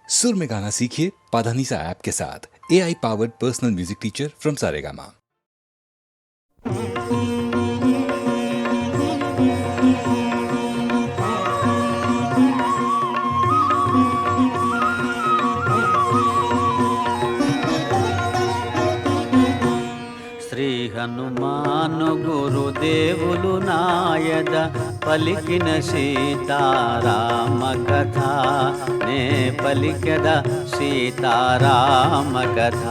सुर में गाना सीखिए पाधानीसा ऐप के साथ। AI powered personal music teacher from Saregama. Shri Hanuman గురుదేవులు నాయద పలికిన సీతారామ కథ నే పలికద సీతారామ కథ.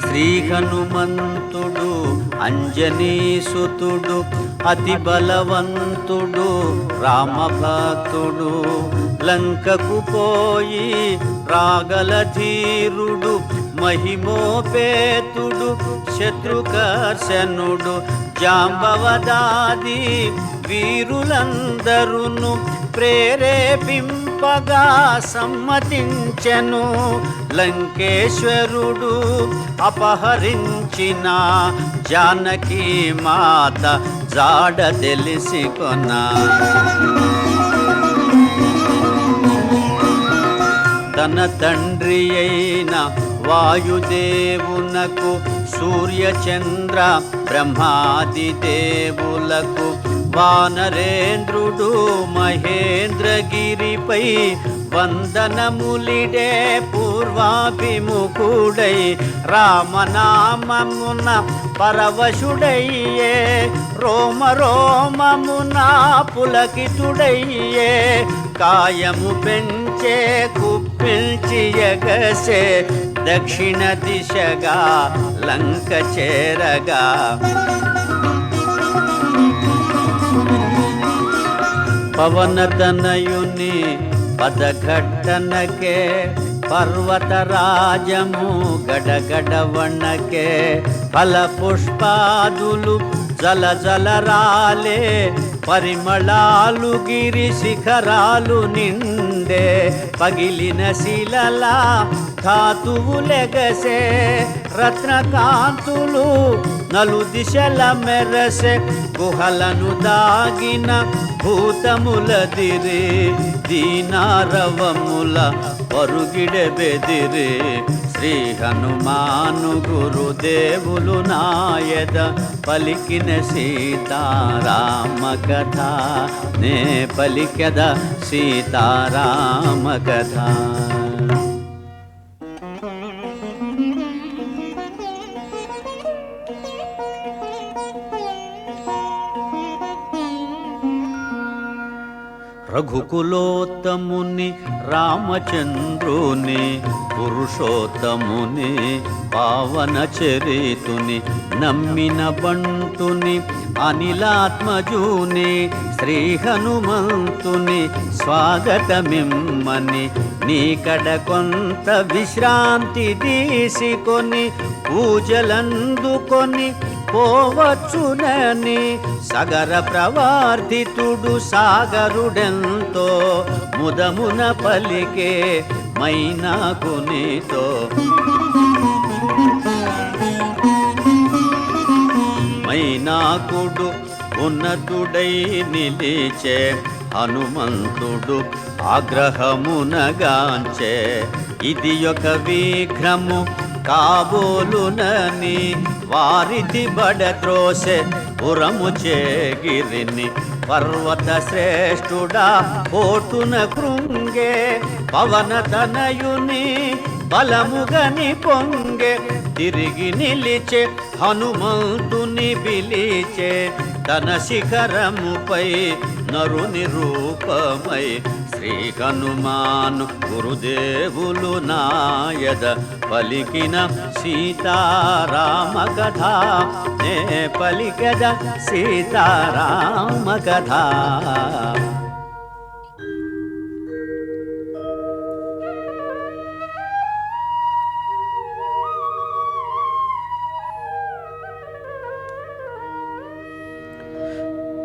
శ్రీ హనుమంతుడు అంజనీసుతుడు అతి బలవంతుడు రామభక్తుడు లంకకు పోయి రాగల ధీరుడు మహిమోపేతుడు శత్రుకర్షణుడు జాంబవదాది వీరులందరును ప్రేరేపింపగా సమ్మతించెను. లంకేశ్వరుడు అపహరించిన జానకి మాత జాడ తెలిసి కొన్నా. తన తండ్రి అయిన వాయుదేవునకు సూర్యచంద్ర బ్రహ్మాది దేవులకు వానరేంద్రుడు మహేంద్రగిరిపై వందనములిడే పూర్వాభిముఖుడై రామనామమున పరవశుడయ్యే రోమ రోమమున పులకితుడయ్యే కాయము పెంచే కుప్పిల్చి ఎగసే దక్షిణ దిశగా లంక చేరగా. పవనతనయుని పదఘట్టనకే పర్వతరాజము గడగడవణకే ఫల పుష్పాదులు జల జల రాలే పరిమళాలు గిరి శిఖరాలు నిండే పగిలిన శిలలా ధాతువులెగసే రత్నకాంతులు నలు దిశల మెరసే గుహలను దాగిన భూతములదిరే దీనారవముల పరుగిడె బెదిరే. శ్రీ హనుమాను గురుదేవులు నాయద పలికిన సీతారామ కథ నే పలికద సీతారామ కథ. రఘుకులోత్తముని రామచంద్రుని పురుషోత్తముని పావన చరితుని నమ్మిన బంటుని అనిలాత్మజుని శ్రీ హనుమంతుని స్వాగతమిమ్మని నీకడ కొంత విశ్రాంతి తీసుకొని పూజలందుకొని పోవచ్చునని సగర ప్రవర్తితుడు సాగరుడెంతో ముదమున పలికే మైనాకునితో. మైనాకుడు ఉన్నతుడై నిలిచే హనుమంతుడు ఆగ్రహమునగాంచే ఇది ఒక విఘ్నము కాబోలునని వారిది బడత్రోసె పురము చేగిరిని పర్వత శ్రేష్ఠుడా కోటున కృంగే పవనతనయుని బలముగని పొంగే తిరిగి నిలిచే హనుమంతుని పిలిచే తన శిఖరముపై నరుని రూపమై. శ్రీ హనుమాను గురుదేవులు నాయద పలికిన సీతారామ కథ నే పలికద సీతారామ కథ.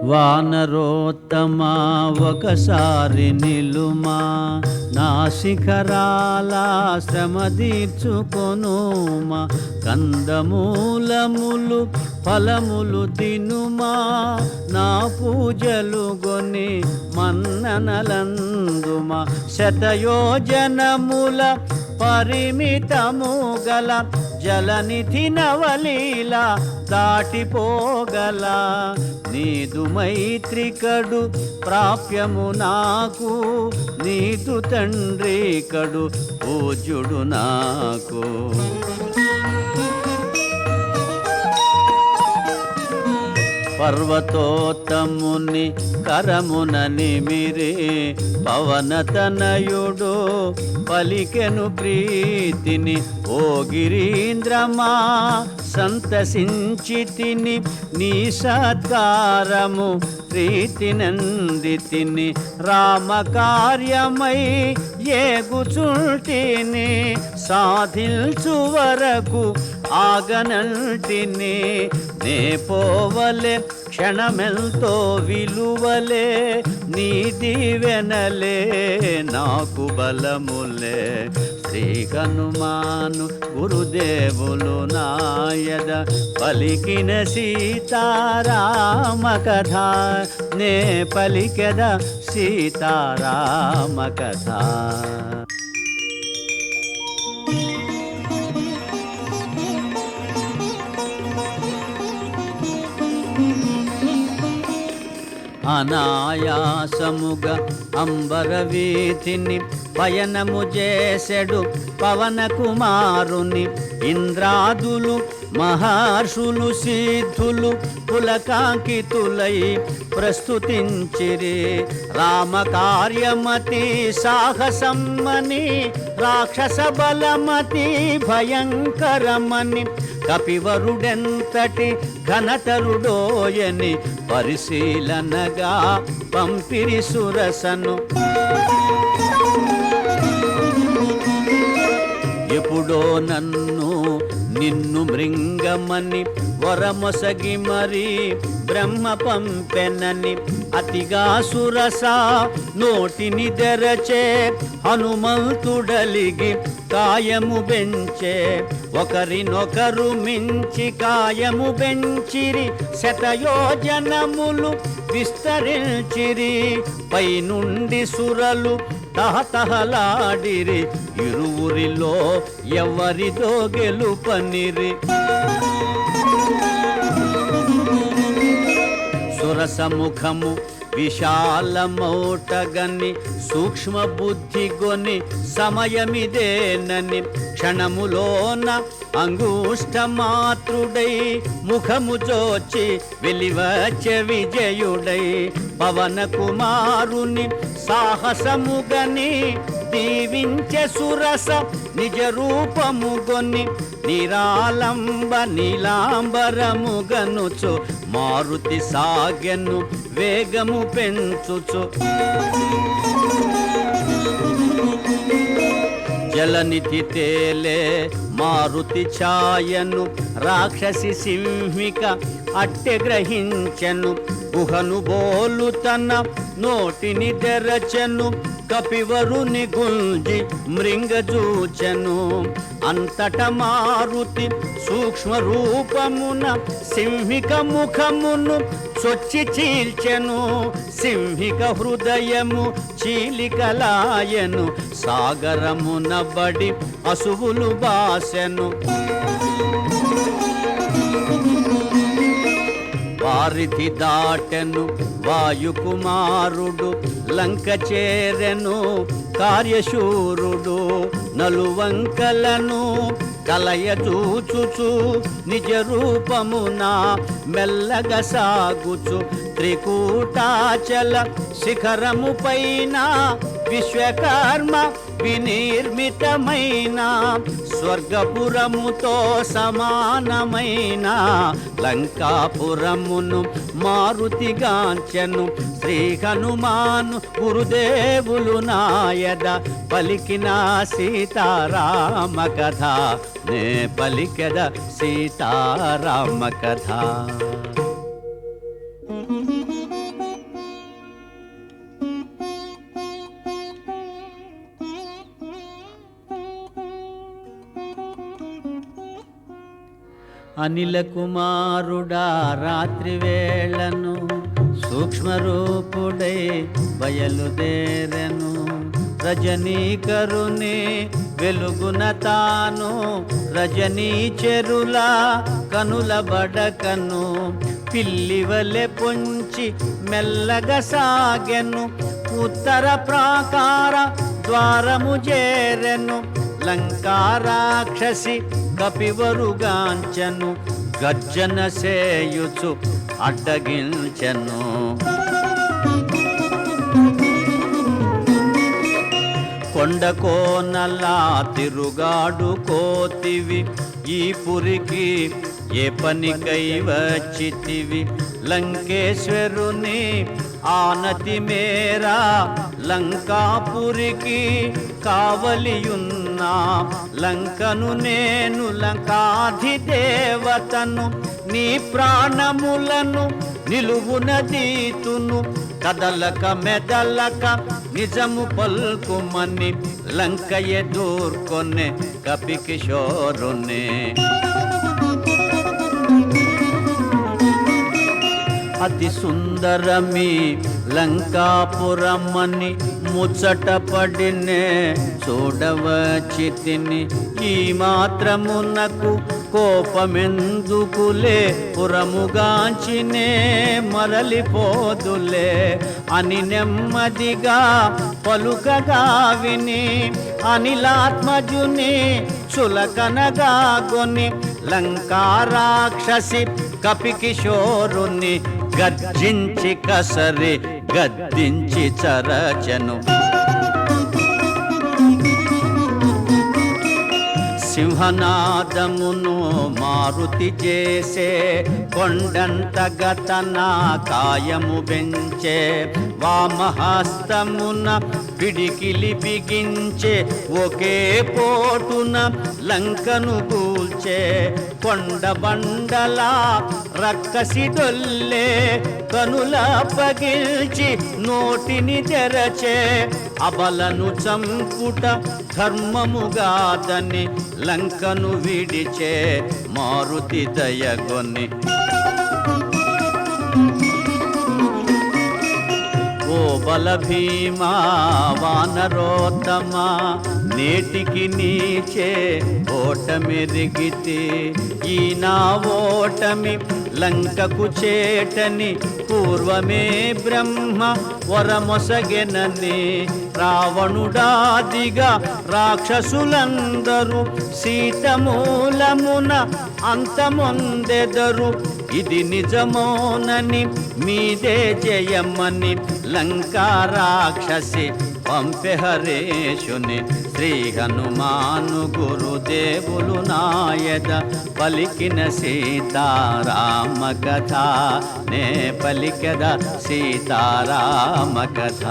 వానరోత్తమా ఒకసారి నిలుమా, నా శిఖరాల శ్రమ తీర్చుకొనుమా, కందమూలములు ఫలములు తినుమా, నా పూజలు గొని మన్ననలందుమా, శతయోజనముల పరిమితము గల జలనిధి నవలీల దాటిపోగల, నీదు మైత్రికడు ప్రాప్యము నాకు, నీదు తండ్రి కడు పూజ్యుడు నాకు. పర్వతోత్తముని కరమున నిమిరి పవనతనయుడు పలికెను ప్రీతిని, ఓ గిరీంద్రమా సంతసించి తిని నీ సత్కారము ప్రీతి నందితిని, రామకార్యమై ఏగుచుంటిని సాధించు వరకు ఆగనంటిని, నే పోవలే క్షణమెంతో విలువలే, నీ దీవెనలే నాకు బలములే. శ్రీ హనుమాను గురుదేవులు నాయద పలికిన సీతారామ కథ, నే పలికెద సీతారామ కథ. అనాయాసముగా అంబరవీధిని పయనము చేసెడు పవన కుమారుని, ఇంద్రాదులు మహర్షులు సిద్ధులు పులకాంకితులై ప్రస్తుతించిరి, రామకార్యమతి సాహసమ్మని రాక్షస బలమతి భయంకరమని, కపివరుడెంతటి ఘనతరుడోయని పరిశీలనగా పంపిరి సురసను. ఎప్పుడో నన్ను నిన్ను మృంగమని వరమొసగి మరి బ్రహ్మ పంపెనని, అతిగా సురస నోటిని తెరచే హనుమంతుడలిగి కాయము బెంచే, ఒకరినొకరు మించి కాయము బెంచిరి, శతయోజనములు విస్తరించిరి, పైనుండి సురలు తహతహలాడిరి, ఇరువురిలో ఎవరిదో గెలుపనిరి. సురసముఖము విశాలమౌటగని సూక్ష్మ బుద్ధి గొని సమయమిదేనని, క్షణములోన అంగుష్టమాత్రుడై ముఖము జోచి వెలివచ్చే విజయుడై, పవన కుమారుని సాహసముగని దీవించె సురస నిజ రూపముగొని, నిరాలంబ నీలాంబరముగనుచు మారుతి సాగెను వేగము పెంచుచు. జలనిధి తేలే మారుతి ఛాయను రాక్షసి సింహిక అట్టె గ్రహించెను, గుహను బోలు తన నోటిని తెరచెను, కపివరుని గుంజి మృంగజూచెను, అంతట మారుతి సూక్ష్మ రూపమున సింహిక ముఖమును చొచ్చి చీల్చెను, సింహిక హృదయము చీలికలాయను, సాగరమున బడి అసువులు బాసెను. వారిధి దాటెను వాయుకుమారుడు, లంక చేరెను కార్యశూరుడు, నలువంకలను కలయచూచుచు నిజ రూపమున మెల్లగా సాగుచు, త్రికూటాచల శిఖరము పైన విశ్వకర్మ వినిర్మితమైన, స్వర్గపురముతో సమానమైన లంకాపురమును మారుతిగాంచెను, శ్రీ హనుమాను గురుదేవులు నాయద పలికిన సీతారామ కథ, నే పలికెద సీతారామ కథ. అనిల కుమారుడా రాత్రి వేళను సూక్ష్మరూపుడై బయలుదేరెను. రజనీకరుని వెలుగున తాను రజనీ చెరుల కనుల బడకను పిల్లివలె పొంచి మెల్లగా సాగెను. ఉత్తర ప్రాకార ద్వారము చేరెను. లంకారాక్షసి కపివరుగాంచెను. గర్జన సేయుచు అడ్డగించెను. కొండ కోనలా తిరుగాడు కోతివి ఈ పురికి ఏ పనికై వచ్చితివి. లంకేశ్వరుని ఆనతి మేరా లంకాపురికి కావలియున్నా. లంకను నేను లంకాధిదేవతను నీ ప్రాణములను నిలువున దీతును. కదలక మెదలక నిజము పల్కుమని లంక ఎదుర్కొనే కపికిశోరునే. అతి సుందరమి లంకాపురమని ముచ్చట పడినే చూడవచ్చితిని. ఈ మాత్రమునకు కోపమెందుకులే పురముగాంచినే మరలిపోదులే అని నెమ్మదిగా పలుకగా విని అనిలాత్మజుని చులకనగా కొని లంకారాక్షసి కపికిశోరుని గర్జించి కసరి గద్దించి చరచను. సింహనాదమును మారుతి చేసే కొండంత గతన కాయము పెంచే. వామహస్తమున పిడికిలి బిగించే ఒకే పోటున లంకను కూల్చే. కొండ బండలా రక్కసి దొల్లే కనుల పగిల్చి నోటిని తెరచే. అబలను చంపుట ధర్మముగాదని లంకను విడిచే మారుతి దయగొని. ఓ బల భీమా వానరోత్తమా నేటికి నీచే ఓటమిరిగితే. ఈ నా ఓటమి లంకకు చేటని పూర్వమే బ్రహ్మ వరమొసగెనని. రావణుడాదిగా రాక్షసులందరూ సీతమూలమున అంతమొందెదరు. ఇది నిజమోనని మీదే జయమని లంకా రాక్షసి పంపె హరేషుని. శ్రీ హనుమాను గురుదేవులు నాయద పలికిన సీతారామ కథ నే పలికద సీతారామ కథ.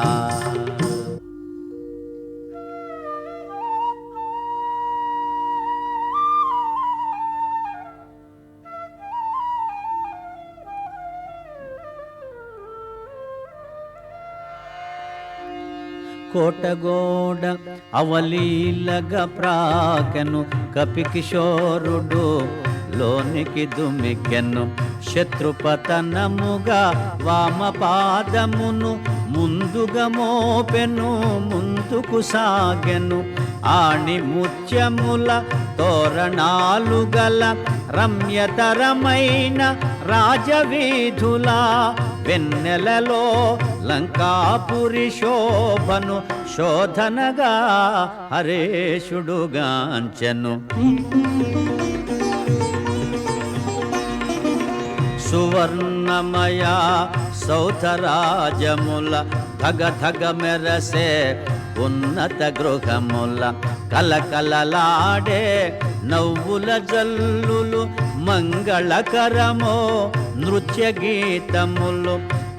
కోటగోడ అవలీలగా ప్రాకెను కపికిశోరుడు లోనికి దుమికెను. శత్రుపతనముగా వామపాదమును ముందుగా మోపెను ముందుకు సాగెను. ఆణి ముత్యముల తోరణాలు గల రమ్యతరమైన రాజవీధుల వెన్నెలలో లంకాపురి శోభను శోధనగా హరేషుడుగాంచెను. సువర్ణమయ సౌధరాజముల ధగ ధగ మెరసే ఉన్నత గృహముల కలకలలాడే నవ్వుల జల్లులు మంగళకరమో నృత్య గీతములు.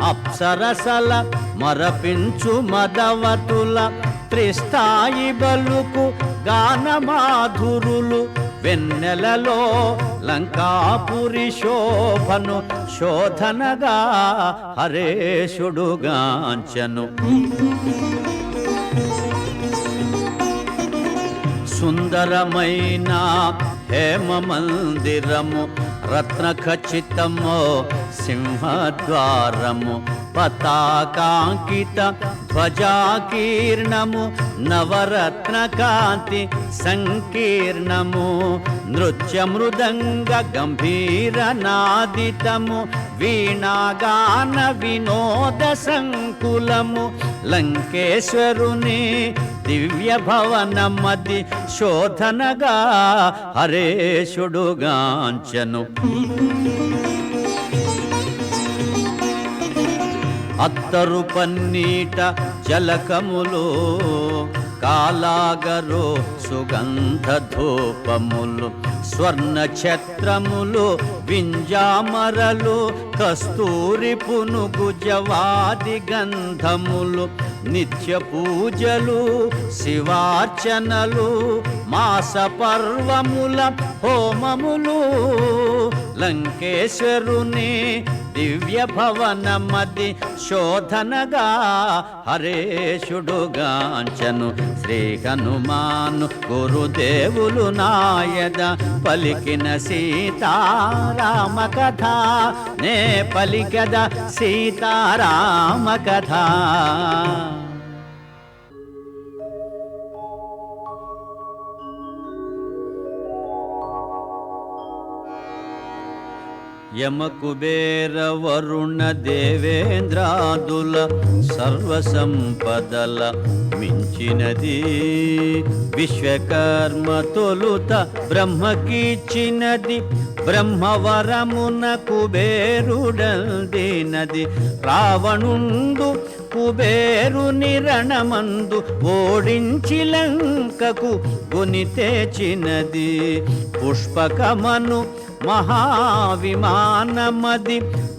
అప్సరసల మరపించు మదవతుల త్రిస్థాయి బలుకు గానమాధురులు. వెన్నెలలో లంకాపురి శోభను శోధనగా హరేషుడుగాంచెను. సుందరమైన హేమ మందిరము రత్న ఖచ్చితమో సింహద్వారము పతాకాంకిత ధ్వజాకీర్ణము నవరత్న కాంతి సంకీర్ణము నృత్య మృదంగ గంభీర నాదితము వీణాగాన వినోద సంకులము లంకేశ్వరుని దివ్య భవనమది శోధనగా హరేశుడుగాంచను అత్తరు పన్నీట జలకములు కాలాగరు సుగంధ ధూపములు స్వర్ణ ఛత్రములు వింజామరలు కస్తూరి పునుగు జవాది గంధములు నిత్య పూజలు శివార్చనలు మాస పర్వముల హోమములు లంకేశ్వరుని దివ్య భవనమది శోధనగా హరేశుడుగాంచను శ్రీ హనుమాను గురుదేవులు నాయద పలికిన సీతారామ కథ నే పలికద సీతారామ కథ యమ కుబేర వరుణ దేవేంద్రాదుల సర్వ సంపదల మించినది విశ్వకర్మ తొలుత బ్రహ్మకిచ్చినది బ్రహ్మవరమున కుబేరుడందినది రావణుండు కుబేరుని రణమందు ఓడించి లంకకు గుని తెచ్చినది పుష్పకమను మహావిమానమది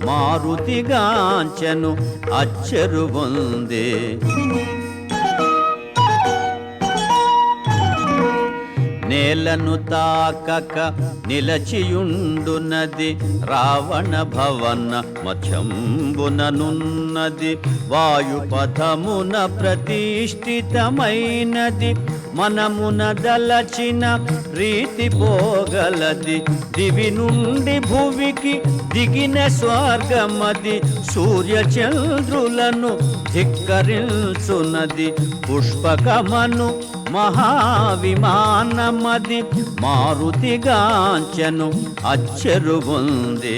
మారుతిగాంచను అచ్చరు పొందే నేలను తాకక నిలచియుండునది రావణ భవన మధ్యంబుననున్నది వాయుపథమున ప్రతిష్ఠితమైనది మనమున దలచిన రీతి పోగలది దివి నుండి భువికి దిగిన స్వర్గమది సూర్యచంద్రులను ధిక్కరించునది పుష్పకమను మహావిమానమది మారుతిగాంచను అచ్చరు పొందే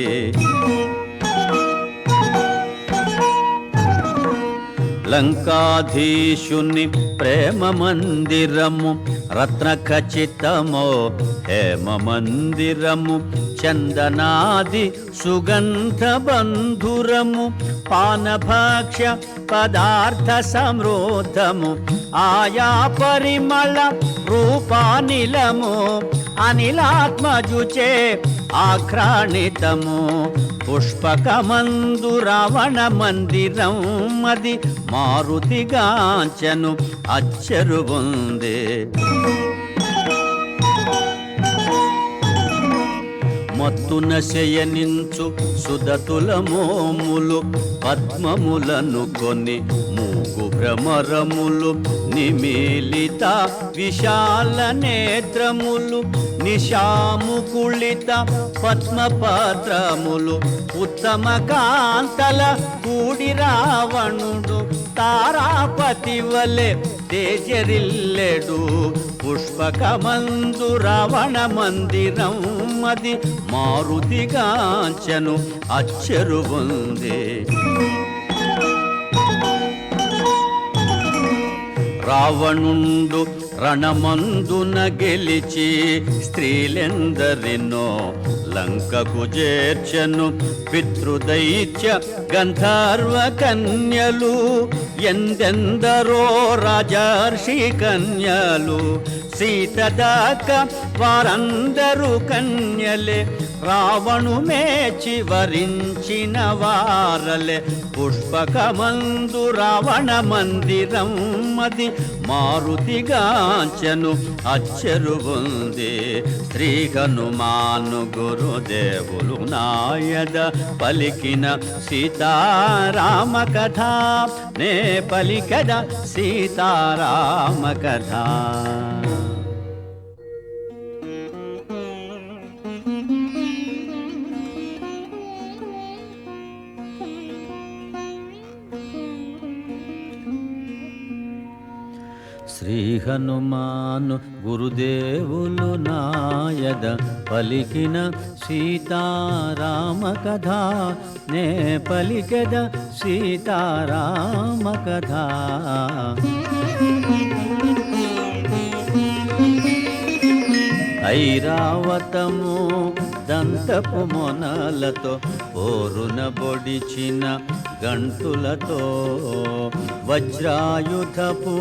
లంకాధీశుని ప్రేమ మందిరము రత్న ఖచ్చితమో హేమ మందిరము చందనాది సుగంధ బంధురము పానభాక్ష్య పదార్థ సమృద్ధము ఆయా పరిమళ రూపానిలము అనిలాత్మజుచే ఆఘ్రాణితము పుష్పకమందు రావణ మందిరం అది మారుతిగాంచను అచ్చరు పొందే మత్తున శయనించు సుదతుల మోములు పద్మములను కొని మూగు భ్రమరములు నిమీలిత విశాల నేత్రములు నిశాముకుళిత పద్మపత్రములు ఉత్తమ కాంతల కూడి రావణుడు తారాపతి వలె తేజరిల్లెడు పుష్పకమందు రావణ మందిరం అది మారుతిగాంచను అచ్చరు పొందే రావణుండు రణమందున గెలిచి స్త్రీలెందరినో లంకకు చేర్చను పితృదైత్య గంధర్వ కన్యలు ఎందెందరో రాజర్షి కన్యలు సీత దాకా వారందరూ కన్యలే రావణు మేచి వరించిన వారలే పుష్పకమందు రావణ మందిరం అది మారుతిగాంచను అచ్చరు పొందే శ్రీ హనుమాను గురుదేవులు నాయద పలికిన సీతారామ కథ నే పలికద సీతారామ కథ శ్రీ హనుమాను గురుదేవులు నాయద పలికిన సీతారామ కథ నే పలికెద సీతారామ కథ. ఐరావతము దంతపు మొనలతో పోరున బొడిచిన గంటులతో వజ్రాయుధపు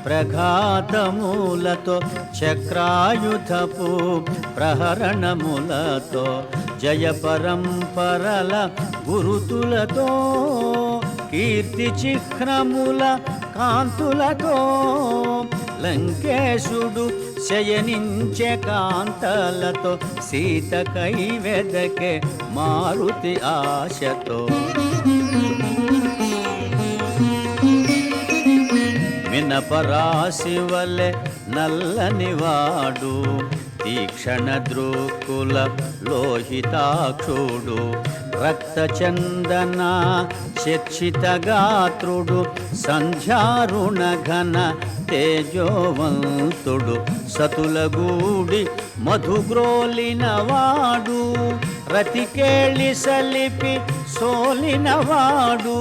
ప్రఘాతములతో చక్రాయుధపు ప్రహరణములతో జయ పరంపరల గురుతులతో కీర్తి చిహ్నముల కాంతులతో లంకేశుడు శయనించే కాంతలతో సీత కైవెదకే మారుతి ఆశతో. మినపరాశి వలె నల్లనివాడు తీక్షణ దృక్కుల లోహితాక్షుడు రక్తచందన చర్చిత గాత్రుడు సంధ్యారుణ ఘన తేజోవంతుడు సతులగూడి మధుగ్రోలినవాడు రతికేళి సలిపి సోలినవాడు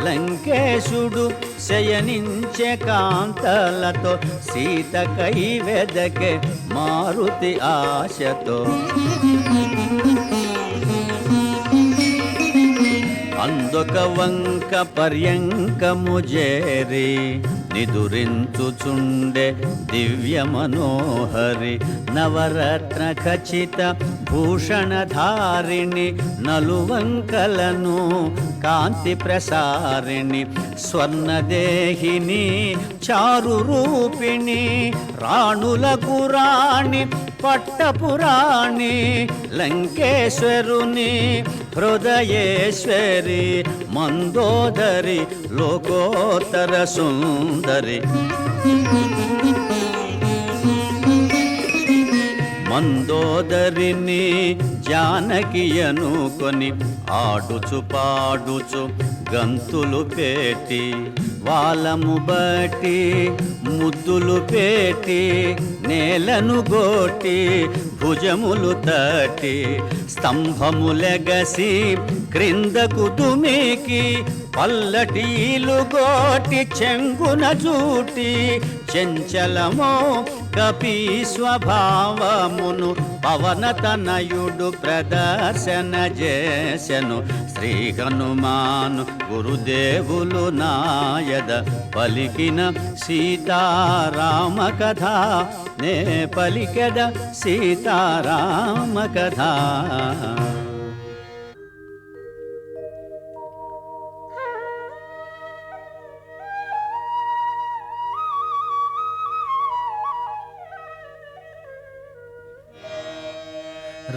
లంకేశుడు శయనించే కాంతలతో సీత కైవెదకే మారుతి ఆశతో. అందొక వంక పర్యంకము చేరి నిదురించుచుండే దివ్య మనోహరి నవరత్న ఖచిత భూషణధారిణి నలువంకలను కాంతి ప్రసారిణి స్వర్ణదేహిని చారు రూపిణి రాణులకు రాణి పట్టపురాణి లంకేశ్వరుని హృదయేశ్వరి మందోదరి లోకోత్తర సుందరి. మందోదరిని జానకి అనుకొని ఆడుచు పాడుచు గంతులు పెట్టి వాలము బట్టి ముద్దులు పెట్టి నేలను గోటి భుజములు తట్టి స్తంభములెగసి క్రిందకు దుమికి పల్లటీలు గోటి చెంగున జూటి చెంచలమో కపి స్వభావమును పవనతనయుడు ప్రదర్శన చేసెను. శ్రీ హనుమాను గురుదేవులు నాయద పలికిన సీతారామ కథ నే పలికెద సీతారామ కథ.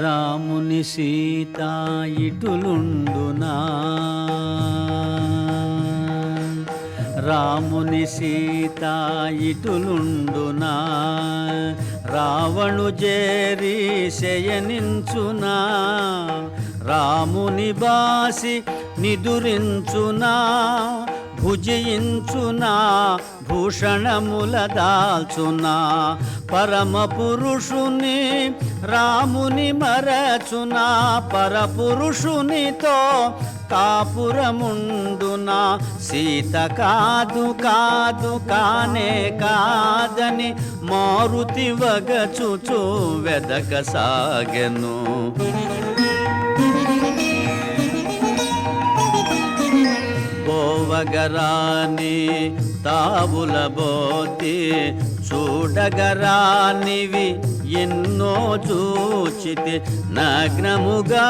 రాముని సీత ఇటులుండునా రాముని సీత ఇటులుండునా రావణు జేరి శయనించునా రాముని బాసి నిదురించునా భుజించునా భూషణముల దాల్చునా పరమ పురుషుని రాముని మరచునా పరపురుషునితో కాపురముండునా సీత కాదు కాదు కానే కాదని మారుతి వగచుచు వెదక సాగెను. పోవగరాని తావుల బోతి చూడగరానివి ఎన్నో చూచితి నగ్నముగా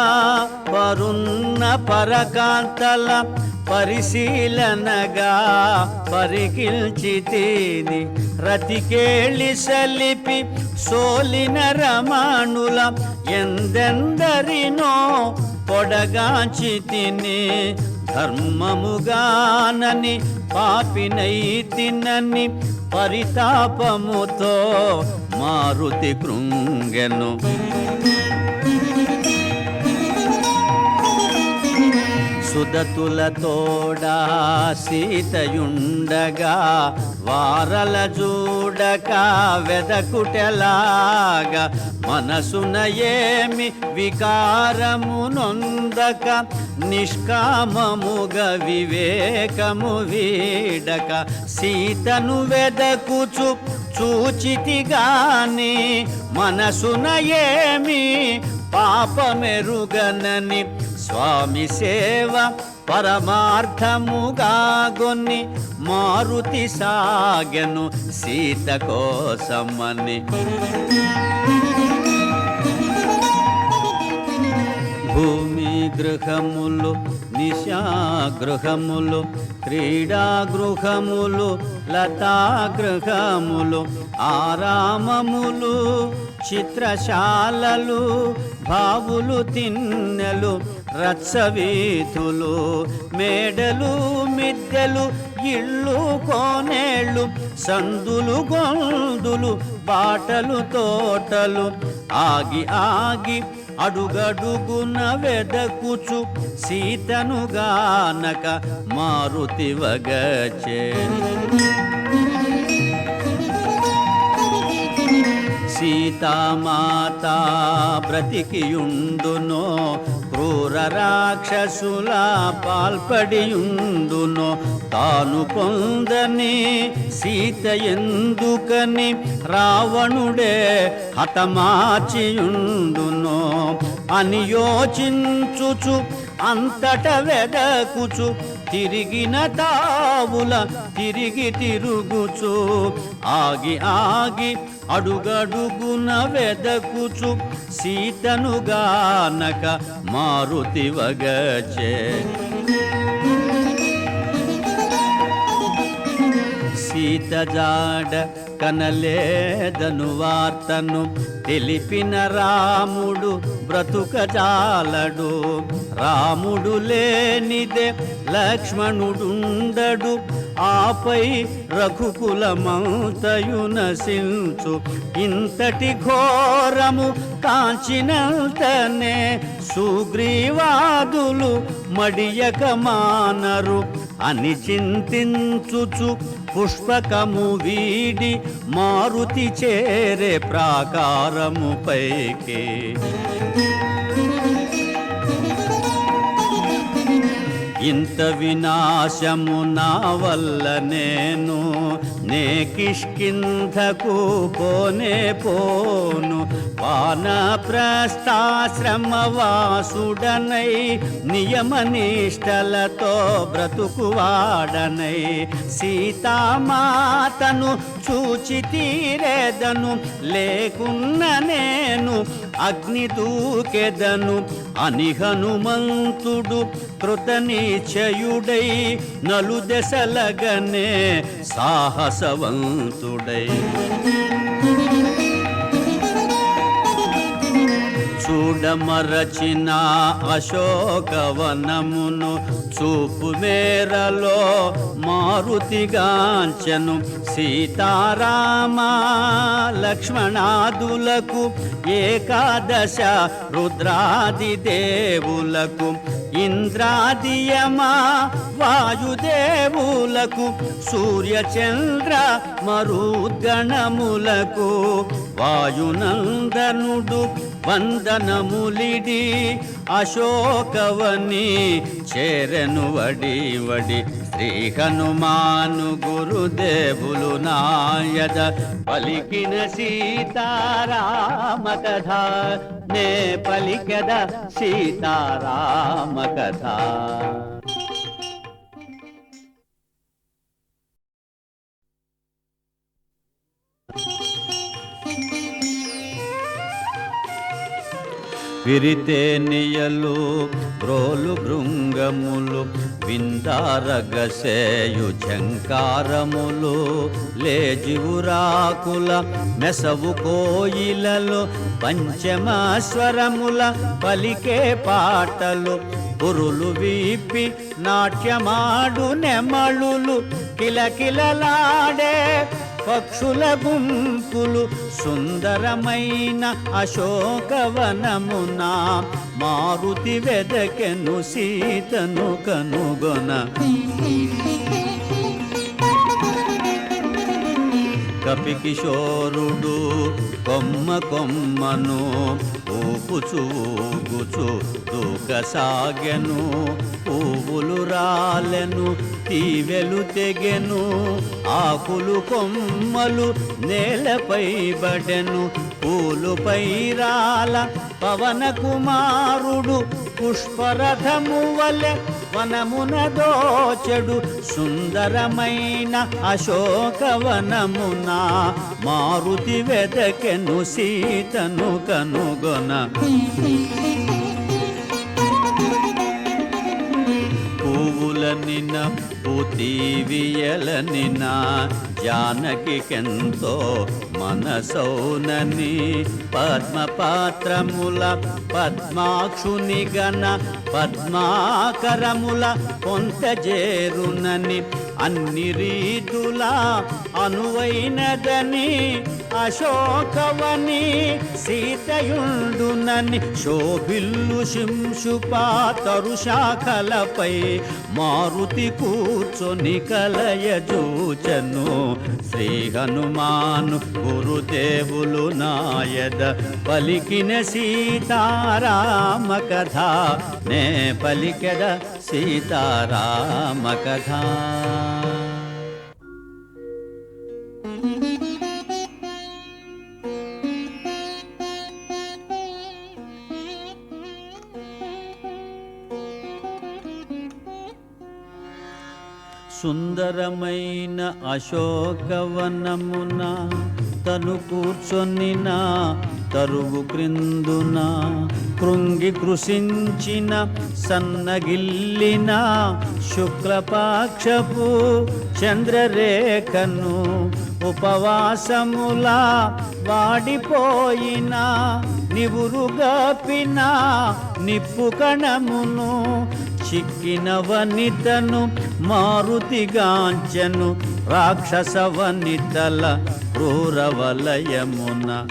పరున్న పరకాంతల పరిశీలనగా పరికిల్చితిని రతికేళి సలిపి సోలిన రమణుల ఎందెందరినో పొడగాంచితిని ధర్మముగానని పాపినైతినని పరితాపముతో మారుతి కృంగెను. సుదతుల తోడా సీతయుండగా వారల చూడక వెదకుటెలాగా మనసున ఏమి వికారము నొందక నిష్కామముగ వివేకము వీడక సీతను వెదకుచు చూచితిగాని మనసున ఏమి పాపమెరుగనని స్వామి సేవ పరమార్థముగా గొన్ని మారుతి సాగెను సీత కోసమని. భూమి గృహములు నిశాగృహములు క్రీడాగృహములు లతాగృహములు ఆరామములు చిత్రశాలలు బావులు తిన్నెలు రచ్చవీధులు మేడలు మిద్దెలు ఇళ్ళు కోనేళ్ళు సందులు గొందులు బాటలు తోటలు ఆగి ఆగి అడుగడుగున వెదకుచు సీతను గానక మారుతి వగచే. సీతామాత బ్రతికియుండునో క్రూర రాక్షసుల పాల్పడియుండునో తాను పొందని సీత ఎందుకని రావణుడే హతమార్చియుండునో అని యోచించుచు అంతట వెదకుచు తిరిగిన తావుల తిరిగి తిరుగుచు ఆగి ఆగి అడుగడుగున వెదకుచు సీతను గానక మారుతి వగచే. సీత జాడ కనలేదను వార్తను తెలిపిన రాముడు బ్రతుకజాలడు. రాముడు లేనిదే లక్ష్మణుడుండడు ఆపై రఘుకులమంతయు నశించు. ఇంతటి ఘోరము కాంచినంతనే సుగ్రీవాదులు మడియక మానరు అని చింతించుచు పుష్పకము వీడి మారుతి చేరే ప్రాకారము పైకి. ఇంత వినాశము నా వల్ల నేను నే కిష్కింధకు పోనే పోను. వానప్రస్థాశ్రమవాసుడనై నియమనిష్టలతో బ్రతుకువాడనై సీతామాతను చూచి తీరేదను లేకున్న నేను అగ్ని దూకెదను అని హనుమంతుడు కృతనిశ్చయుడై నలుదెసలగనే సాహసవంతుడై. చూడమరచిన అశోకవనమును చూపు మేరలో మారుతిగాంచెను. సీతారామ లక్ష్మణాదులకు ఏకాదశ రుద్రాది దేవులకు ఇంద్రాదియమా వాయుదేవులకు సూర్యచంద్ర మరుద్గణములకు వాయునందనుడు వందనములిడి అశోకవని చేరెను వడి వడి. శ్రీ హనుమాను గురుదేవులు నాయద పలికిన సీతారామ కథ నే పలికద సీతారామ కథ. విరితేనియలు బ్రోలు భృంగములు విందారగసేయు ఝంకారములు లేజివురాకుల మెసవు కోయిలలో పంచమస్వరముల పలికే పాటలు పురులు వీపి నాట్యమాడు నెమళులు కిలకిలలాడే పక్షుల గుంపులు సుందరమైన అశోకవనమున మారుతి వెదకెను సీతను కనుగొన. కపికిశోరుడు కొమ్మ కొమ్మను ఊపుచూ ఊగుచూ దూకసాగెను. పువ్వులు రాలెను, తీవెలు తెగెను, ఆకులు కొమ్మలు నేలపై బడెను. పూలుపై రాల పవన కుమారుడు పుష్పరథము వలె వనమున దోచెడు. సుందరమైన అశోకవనమున మారుతి వెదకెను సీతను కనుగొన. పువ్వులనిన పూతీవియలనిన జానకికెంతో మనసౌనని. పద్మపాత్రముల పద్మాక్షుని గణ పద్మాకరముల పొంతజేరునని. అన్ని రీతుల అనువైనదని అశోకవని సీతయుండునని. శోభిల్లు శింశుపా తరుశాఖలపై మారుతి కూర్చొని కలయజూచను. శ్రీ హనుమాను గురుదేవులు నాయద పలికిన సీతారామ కథ. నే పలికెద సీతారామ కథ. సుందరమైన అశోకవనమున తను కూర్చొనిన తరువు క్రిందున. కృంగి కృషించిన సన్నగిల్లిన శుక్లపాక్షపు చంద్రరేఖను. ఉపవాసముల వాడిపోయిన నివురుగాపిన నిప్పు కణమును. చిక్కిన వనితను మారుతిగాంచెను రాక్షస వనితల క్రూరవలయమున.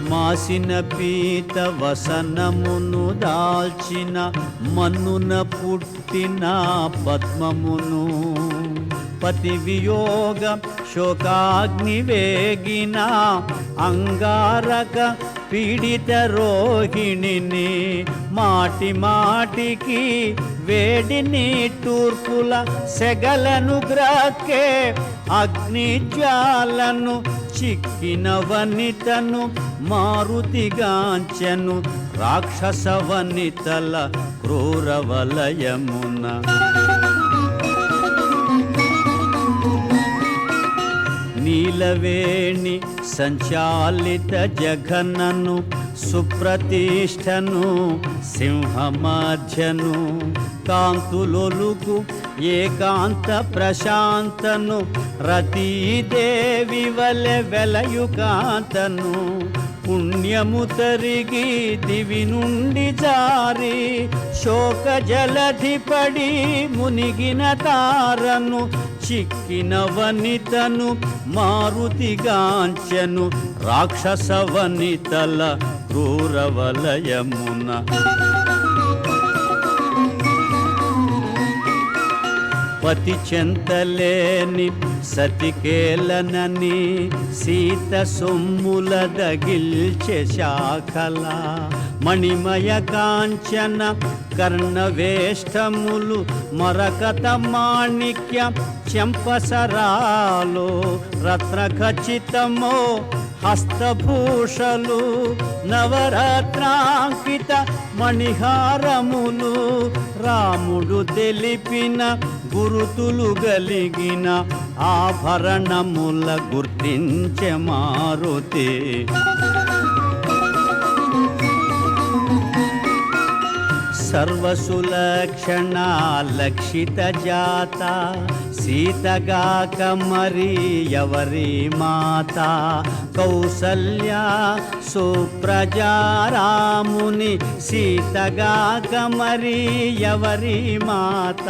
మాసిన పీత వసనమును దాల్చిన మన్నున పుట్టిన పద్మమును. పతి వియోగ శోకాగ్ని వేగిన అంగారక పీడిత రోహిణిని. మాటి మాటికి వేడిని తూర్పుల సెగలను గ్రాకే అగ్నిజ్వాలను. చిక్కిన వనితను మారుతిగాంచెను రాక్షస వనితల క్రూరవలయమున. నీలవేణి సంచాలిత జఘనను సుప్రతిష్టను సింహమధ్యను. కాంతులొలుకు ఏకాంత ప్రశాంతను రతీదేవి వలె వెలయుకాంతను. పుణ్యము తరిగి దివి నుండి జారి శోక జలధిపడి మునిగిన తారను. చిక్కిన వనితను మారుతిగాంచెను రాక్షస వనితల క్రూరవలయమున. పతి చెంతలేని సతికేలనని సీత సొమ్ముల దగిల్చె శాఖల. మణిమయ కాంచన కర్ణవేష్టములు మరకత మాణిక్య చెంపసరాలో. రత్న ఖచ్చితమో హస్తభూషలు నవరత్నాంకిత మణిహారములు. రాముడు తెలిపిన గురుతులు గలిగిన ఆభరణముల గుర్తించె మారుతి. సర్వసులక్షణ లక్షిత జాత సీతగాక మరి ఎవరి మాత కౌసల్య సుప్రజారాముని సీతగాక మరి ఎవరి మాత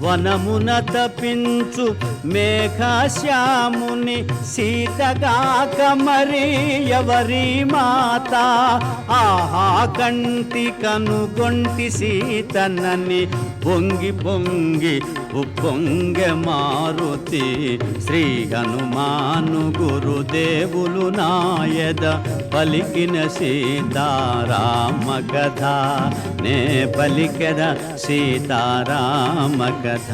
వనమున తపించు మేఘశ్యాముని సీతగాక మరి ఎవరి మాత ఆహా కంటి కనుగొంటి సీతనని పొంగి పొంగి ఉప్పొంగె మారుతి శ్రీ హనుమాను గురుదేవులు నాయద పలికిన సీతారామ కథ నే పలికెద సీతారామ కథ.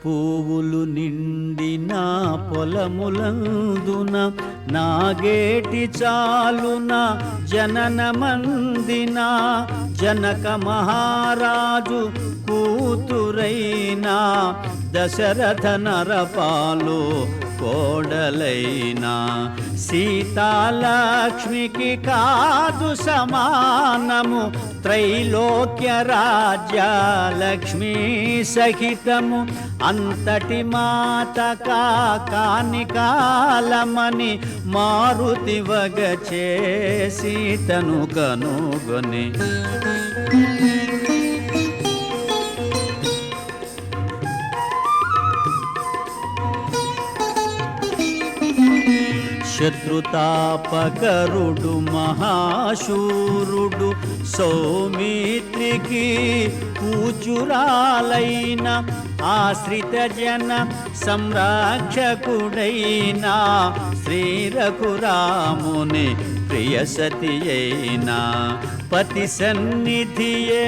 పువ్వులు నిండిన పొలములందున నాగేటి చాలున జనన మందిన జనక మహారాజు కూతురైనా దశరథ నరపాలు కోడలైనా సీతాలక్ష్మికి కాదు సమానము త్రైలోక్య రాజ్య లక్ష్మీ సహితము అంతటి మాత కాని కాలమని మారుతి వగచే సీతను కనుగొని శత్రుతాపకరుడు మహాశూరుడు సౌమిత్రికి పూజురాలైన ఆశ్రిత జన సంరక్షకుడైన శ్రీ రఘురాముని ప్రియసతి అయినా పతి సన్నిధియే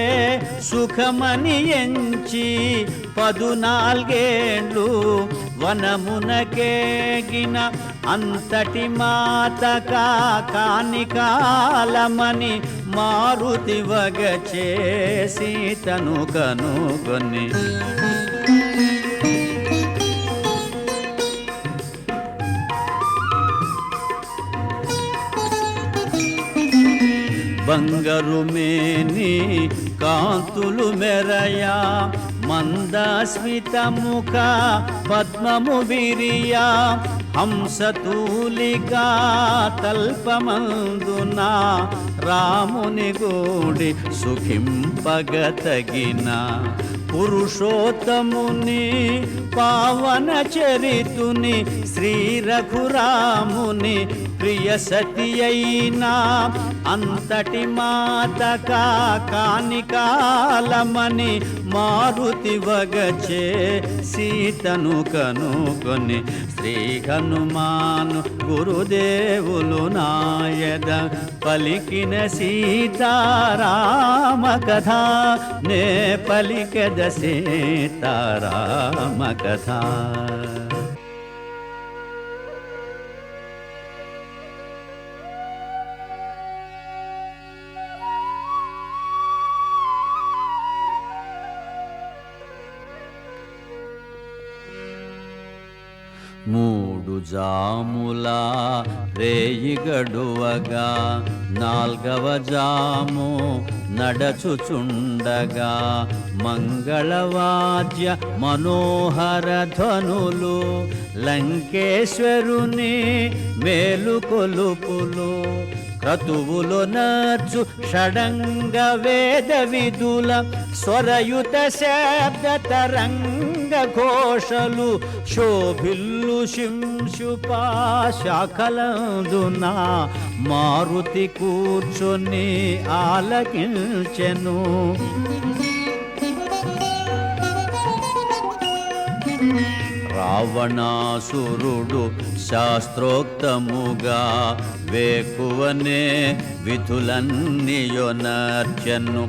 సుఖమని ఎంచి 14 వనమునకేగిన అంతటి మాత కాని కాలమని మారుతి వగచే సీతను కనుగొని బంగారు మేని కాంతులు మెరయా మందస్మిత ముఖ పద్మము విరియా హంసతూలికా తల్పమందున రాముని గూడి సుఖింపగతగిన పురుషోత్తముని పావన చరితుని శ్రీ రఘురాముని ప్రియ సతి అయినా అంతటి మాత కాని కాలమని మారుతి వగచే సీతను కనుగొని శ్రీ హనుమాను గురుదేవులు నాయద పలికిన సీతారామ కథ నే పలికెద సీతారామ కథ. మూడు జాముల రేయి గడువగా 4వ జాము నడచుచుండగా మంగళవాద్య మనోహర ధ్వనులు లంకేశ్వరుని మేలుకొలుపులు క్రతువులు నచ్చు షడంగ వేద విదుల స్వరయుత శబ్ద తరంగ ఘోషలు శోభిల్లు శింశుపా శాఖలందున మారుతి కూర్చొని ఆలకించెను. రావణాసురుడు శాస్త్రోక్తముగా వేకువనే విధులన్నీయొనర్చెను.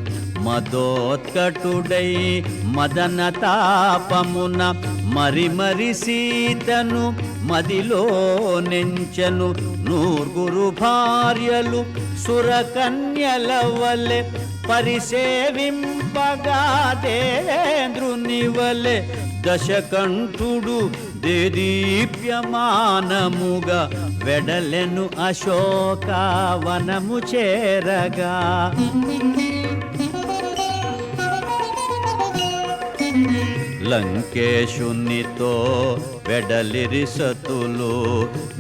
మదోత్కటుడై మదన తాపమున మరి సీతను మదిలో నెంచెను. 9 భార్యలు సురకన్యల వలె పరిసేవింప పంపగా దేవేంద్రుని వలె దశకంఠుడు దేదీప్యమానముగా వెడలెను అశోకవనము చేరగా లంకేశునితో వెడలిరి సతులు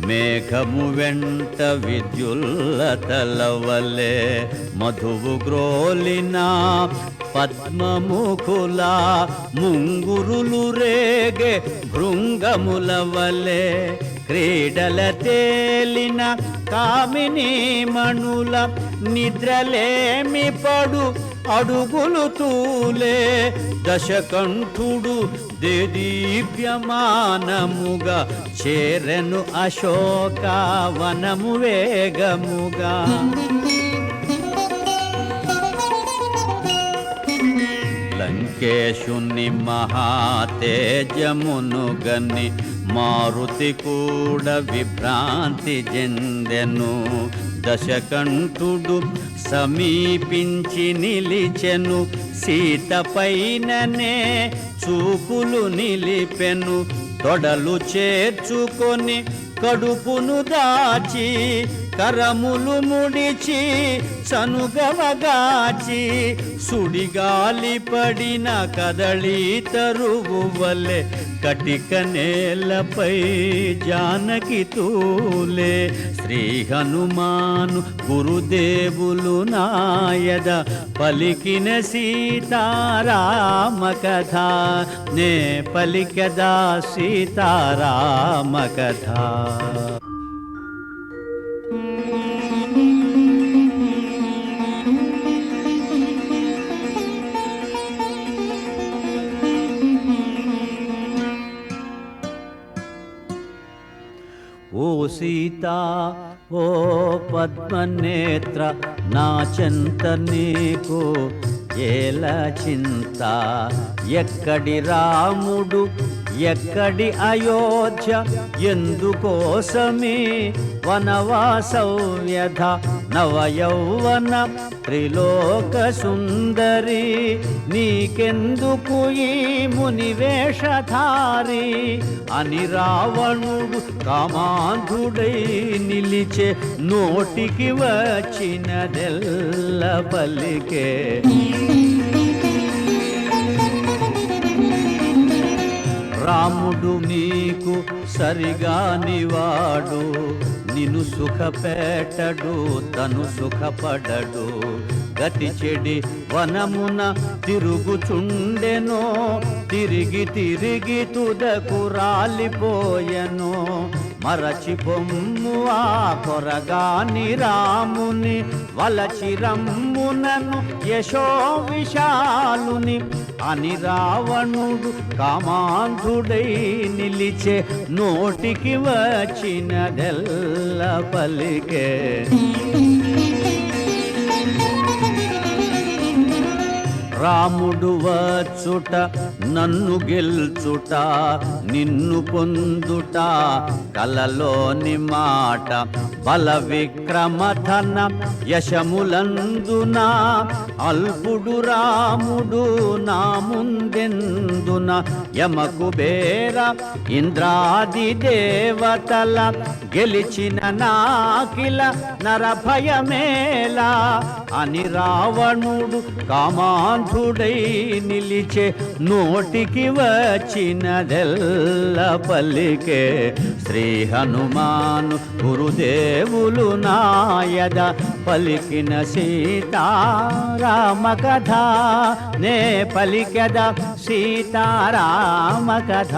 మేఘము వెంట విద్యుల్లతల వలె మధువు గ్రోలిన పద్మముఖుల ముంగురులు రేగే భృంగముల వలె క్రీడల తేలిన కామిని మణుల నిద్రలేమి పడు అడుగులు తూలే దశకంఠుడు దేదీప్యమానముగా చేరెను అశోకవనము వేగముగా లంకేశుని మహాతేజమును గని మారుతి కూడా విభ్రాంతి చెందెను దశకంఠుడు సమీపించి నిలిచెను సీత పైననే చూపులు నిలిపెను తొడలు చేర్చుకొని కడుపును దాచి కరములు ముడిచి సనుగవగాచి సుడిగాలి పడిన కదళీ తరువు వలె కటిక నేలపై జానకి తూలే శ్రీ హనుమాను గురుదేవులు నాయద పలికిన సీతారామ కథ నే పలికదా సీతారామ కథ. ఓ సీతా ఓ పద్మనేత్ర నా చెంత నీకు ఏల చింత ఎక్కడి రాముడు ఎక్కడి అయోధ్య ఎందుకోసమే వనవాసవ్యధ నవయౌవన త్రిలోక సుందరి నీకెందుకు ఈ మునివేషధారి అని రావణుడు కామాంధుడై నిలిచే నోటికి వచ్చినదెల్ల పలికే రాముడు నీకు సరిగానివాడు నిన్ను సుఖపెట్టడు తను సుఖపడడు గతి చెడి వనమున తిరుగుచుండెనో తిరిగి తిరిగి తుదకు రాలిపోయెను మరచి పొమ్ము ఆ కొరగాని రాముని వలచి రమ్మునను యశో విశాలుని అని రావణుడు కామాంధుడై నిలిచే నోటికి వచ్చినదెల్ల పలికే రాముడు వచ్చుట నన్ను గెల్చుట నిన్ను పొందుట కలలోని మాట బల విక్రమధన యశములందున అల్పుడు రాముడు నా ముందెందున యమకుబేర ఇంద్రాది దేవతల గెలిచిన నాకిల నరభయమేలా అని రావణుడు కామాంధుడై నిలిచే నోటికి వచ్చినదెల్ల పలికే శ్రీ హనుమాను గురుదేవులు నాయద పలికిన సీతారామ కథ నే పలికద సీతారామ కథ.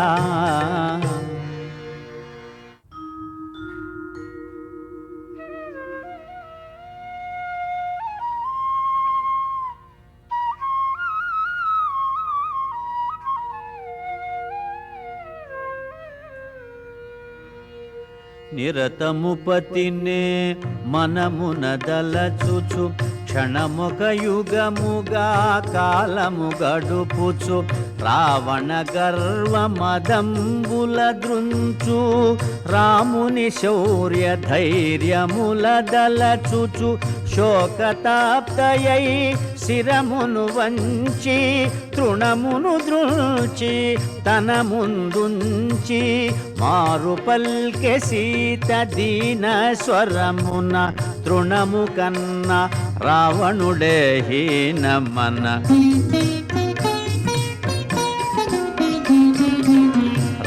నిరతము పతినే మనమున దలచుచు క్షణముక యుగముగా కాలము గడుపుచు రావణ గర్వ మదంబుల దృంచు రాముని శౌర్య ధైర్యముల దలచుచు శోకతాప్తయై శిరమును వంచి తృణమును దృంచి తన ముందుంచి మారు పల్కె సీత దీన స్వరమున తృణము కన్న రావణుడే హీనమన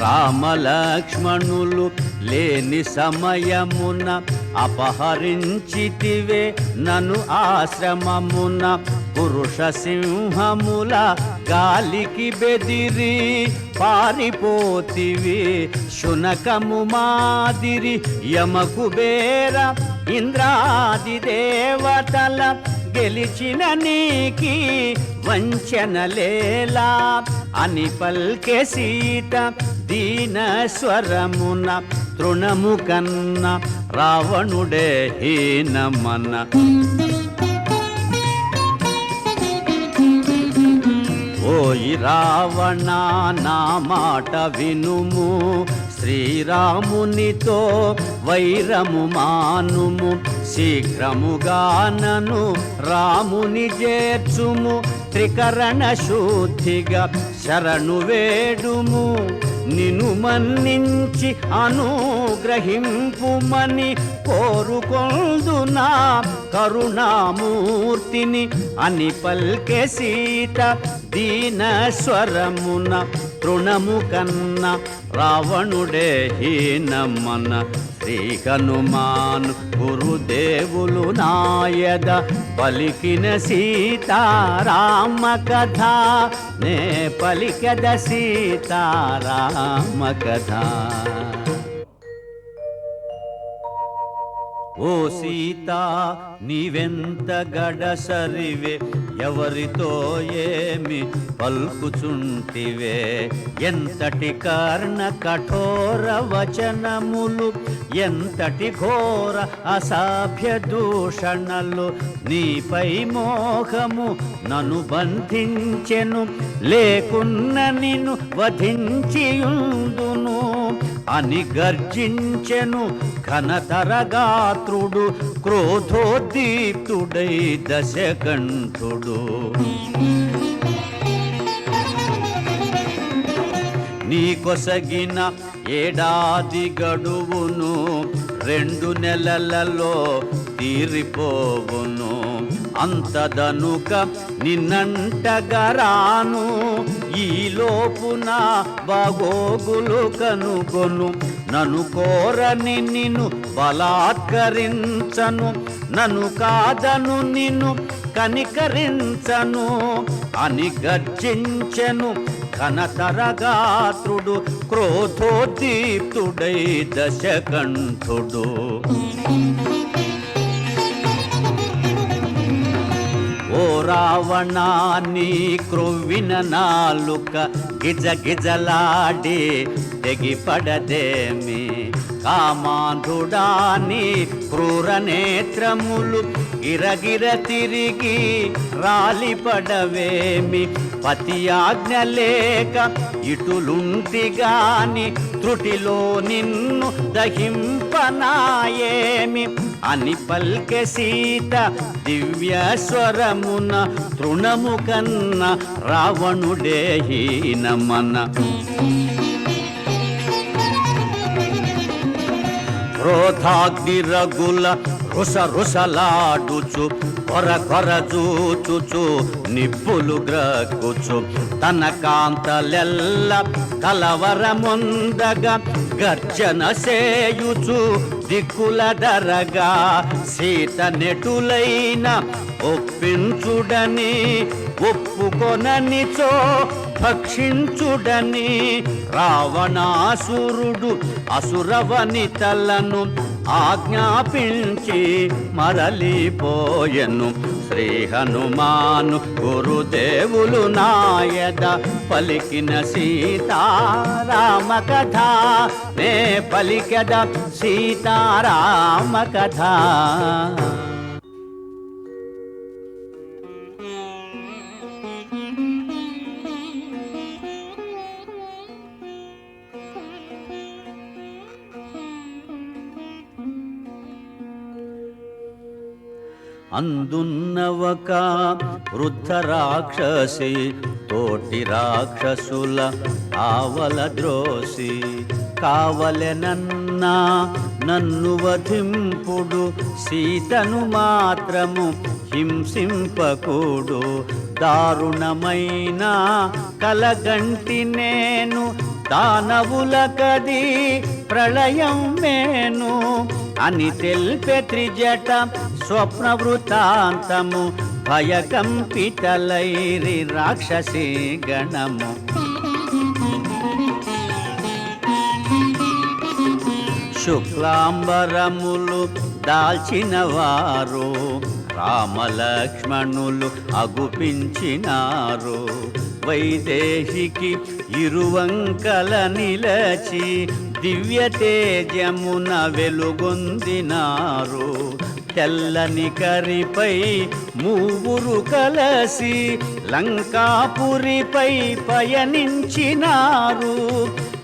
రామలక్ష్మణులు లేని సమయమున అపహరించితివే నను ఆశ్రమమున పురుష సింహముల గాలికి బెదిరి పారిపోతివి శునకము మాదిరి యమకుబేర ఇంద్రాది దేవతల గెలిచిన నీకి వంచనలేలా అని పల్కె సీత దీన స్వరమున తృణము కన్న రావణుడే హీనమన ఓయి రావణ నా మాట వినుము శ్రీరామునితో వైరము మానుము శీఘ్రముగా నను రాముని చేర్చుము త్రికరణ శుద్ధిగా శరణు వేడుము నిను మన్నించి అనుగ్రహింపుమని కోరుకొందునా కరుణామూర్తిని అని పల్కె సీత దీన స్వరమున తృణము కన్న రావణుడే హీనమన శ్రీ హనుమాను గురుదేవులు నాయద పలికిన సీతారామ కథ నే పలికద సీతారామ కథ ఓ సీత నీవెంత గడసరివే ఎవరితో ఏమి పల్కుచుంటివే ఎంతటి కర్ణ కఠోర వచనములు ఎంతటి ఘోర అసభ్య దూషణలు నీపై మోహము నన్ను బంధించెను లేకున్న నిన్ను వధించియుందును అని గర్జించెను ఘనతరగాత్రుడు క్రోధోద్దీప్తుడై దశకంఠుడు నీ కొసగిన ఏడాది గడువును 2 నెలలలో తీరిపోవును అంతదనుక నిన్నంటగరాను ఈ లోపున బాగోగులు కనుగొను నన్ను కోరని నిన్ను బలాత్కరించను నన్ను కాదను నిన్ను కనికరించను అని గర్జించెను ఘనతరగాత్రుడు క్రోధోద్దీప్తుడై దశకంఠుడు ఓ రావణా నీ క్రొవ్విన నాలుక గిజ గిజలాడి తెగిపడదేమి కామాంధుడాని క్రూర నేత్రములు గిరగిర తిరిగి రాలిపడవేమి పతి ఆజ్ఞ లేక ఇటులుంటిగాని త్రుటిలో నిన్ను దహింపనాయేమి అని పల్కె సీత దివ్య స్వరమున తృణము కన్న రావణుడే హీనమన క్రోధాగ్ని రగుల రుస రుసలాడుచు కొర కొర చూచుచు నిప్పులు గ్రక్కుచు తన కాంతలెల్ల కలవరముందగా గర్జన సేయుచు దిక్కుల దరగా సీత నెటులైన ఒప్పించుడని ఒప్పుకొననిచో భక్షించుడని రావణాసురుడు అసురవనితలను ఆజ్ఞాపించి మరలిపోయెను శ్రీ హనుమాను గురుదేవులు నాయద పలికిన సీతారామ కథ నే పలికద సీతారామ కథ అందున్నవక వృద్ధ రాక్షసి తోటి రాక్షసుల ఆవల ద్రోసి కావలెనన్నా నన్ను వధింపుడు సీతను మాత్రము హింసింపకూడు దారుణమైన కలగంటి నేను దానవులకది ప్రళయం మేను అని తెల్పె త్రిజట స్వప్న వృతాంతము భయకంపితలైరి రాక్షసీ గణము శుక్లాంబరములు దాల్చిన వారు రామలక్ష్మణులు అగుపించినారు వైదేహికి ఇరువంకల నిలచి దివ్య తేజమున వెలుగొందినారు తెల్లని కరిపై మూవురు కలసి లంకాపురిపై పయనించినారు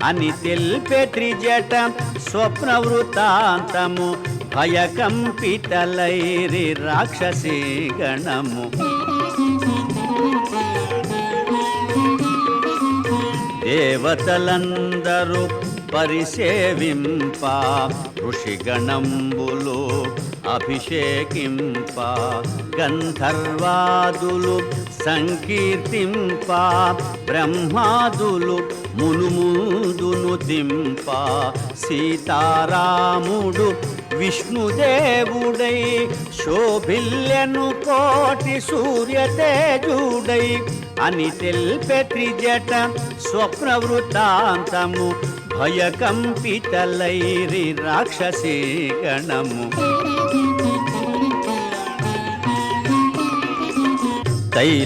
అని తెల్పె త్రిజట స్వప్న వృతాంతము భయకంపితలైరి రాక్షసీ గణము దేవతలందరూ పరిసేవింప ఋషిగణంబులు అభిషేకింప గంధర్వాదులు సంకీర్తింప బ్రహ్మాదులు మునుముందును దింప సీతారాముడు విష్ణుదేవుడై శోభిల్యను కోటి సూర్యతేజుడై అని తెల్పె త్రిజట స్వప్న వృతాంతము భయకంపితలైరి రాక్షసీ గణము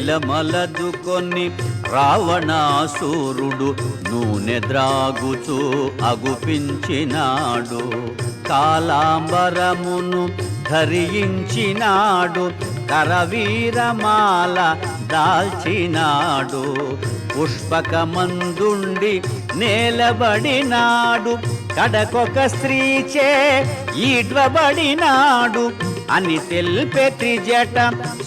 తైలమలదుకొని రావణాసురుడు నూనె ద్రాగుచూ అగుపించినాడు కాలాంబరమును ధరించినాడు కరవీరమాల దాల్చినాడు పుష్పకమందుండి నేలబడినాడు కడకొక స్త్రీచే ఈడ్వబడినాడు అని తెల్పె త్రిజట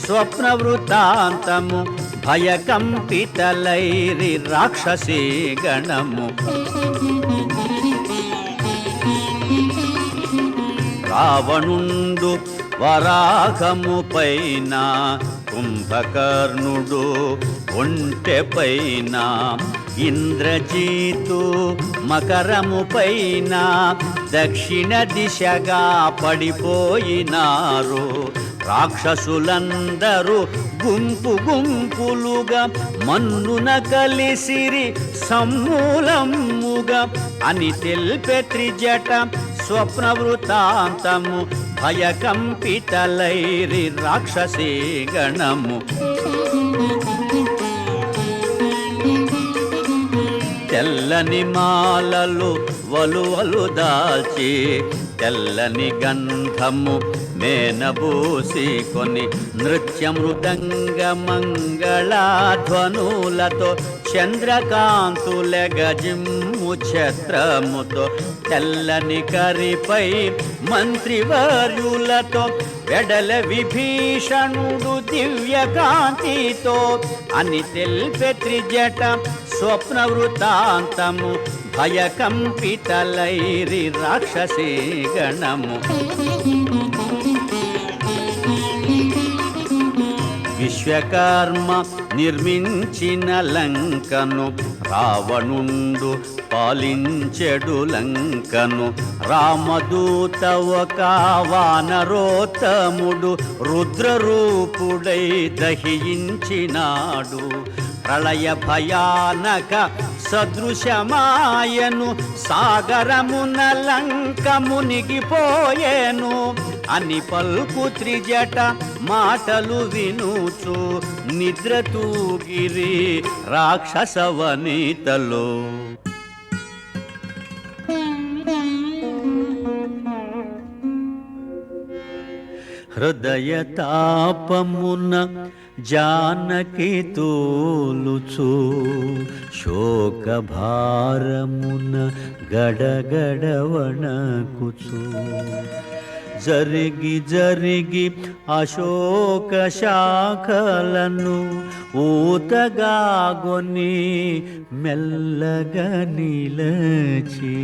స్వప్న వృతాంతము భయకంపితలైరి రాక్షసీ గణము రావణుండు వరాహము పైన కుంభకర్ణుడు ఒంటె పైన ఇంద్రజీతు మకరము పైన దక్షిణ దిశగా పడిపోయినారు రాక్షసులందరూ గుంపు గుంపులుగా మన్నున కలిసిరి సమూలముగా అని తెల్పె త్రిజట స్వప్న వృతాంతము భయకంపితలైరి రాక్షసీ గణము తెల్లని మాలలు వలువలు దాల్చి తెల్లని గంధము మేనబూసి కొని నృత్య మృదంగ మంగళధ్వనులతో చంద్రకాంతుల గజిమ్ము ఛత్రముతో తెల్లని కరిపై మంత్రివర్యులతో వెడల విభీషణుడు దివ్యకాంతితో అని తెల్పె త్రిజట స్వప్న వృతాంతము భయకంపితలైరి రాక్షసీ గణము విశ్వకర్మ నిర్మించిన లంకను రావణుండు పాలించెడు లంకను రామదూత ఒక వానరోత్తముడు రుద్రరూపుడై దహించినాడు ప్రళయ భయానక సదృశమాయను సాగరమున లంక మునిగిపోయేను అని పల్కు త్రిజట మాటలు వినుచు నిద్ర తూగిరి రాక్షసవనితలో హృదయ తాపమున జానకి తోలుచు శోకభారమున గడగడ వణకుచు జరిగి జరిగి అశోక శాఖలను ఊతగాగొని మెల్లగా నిలచి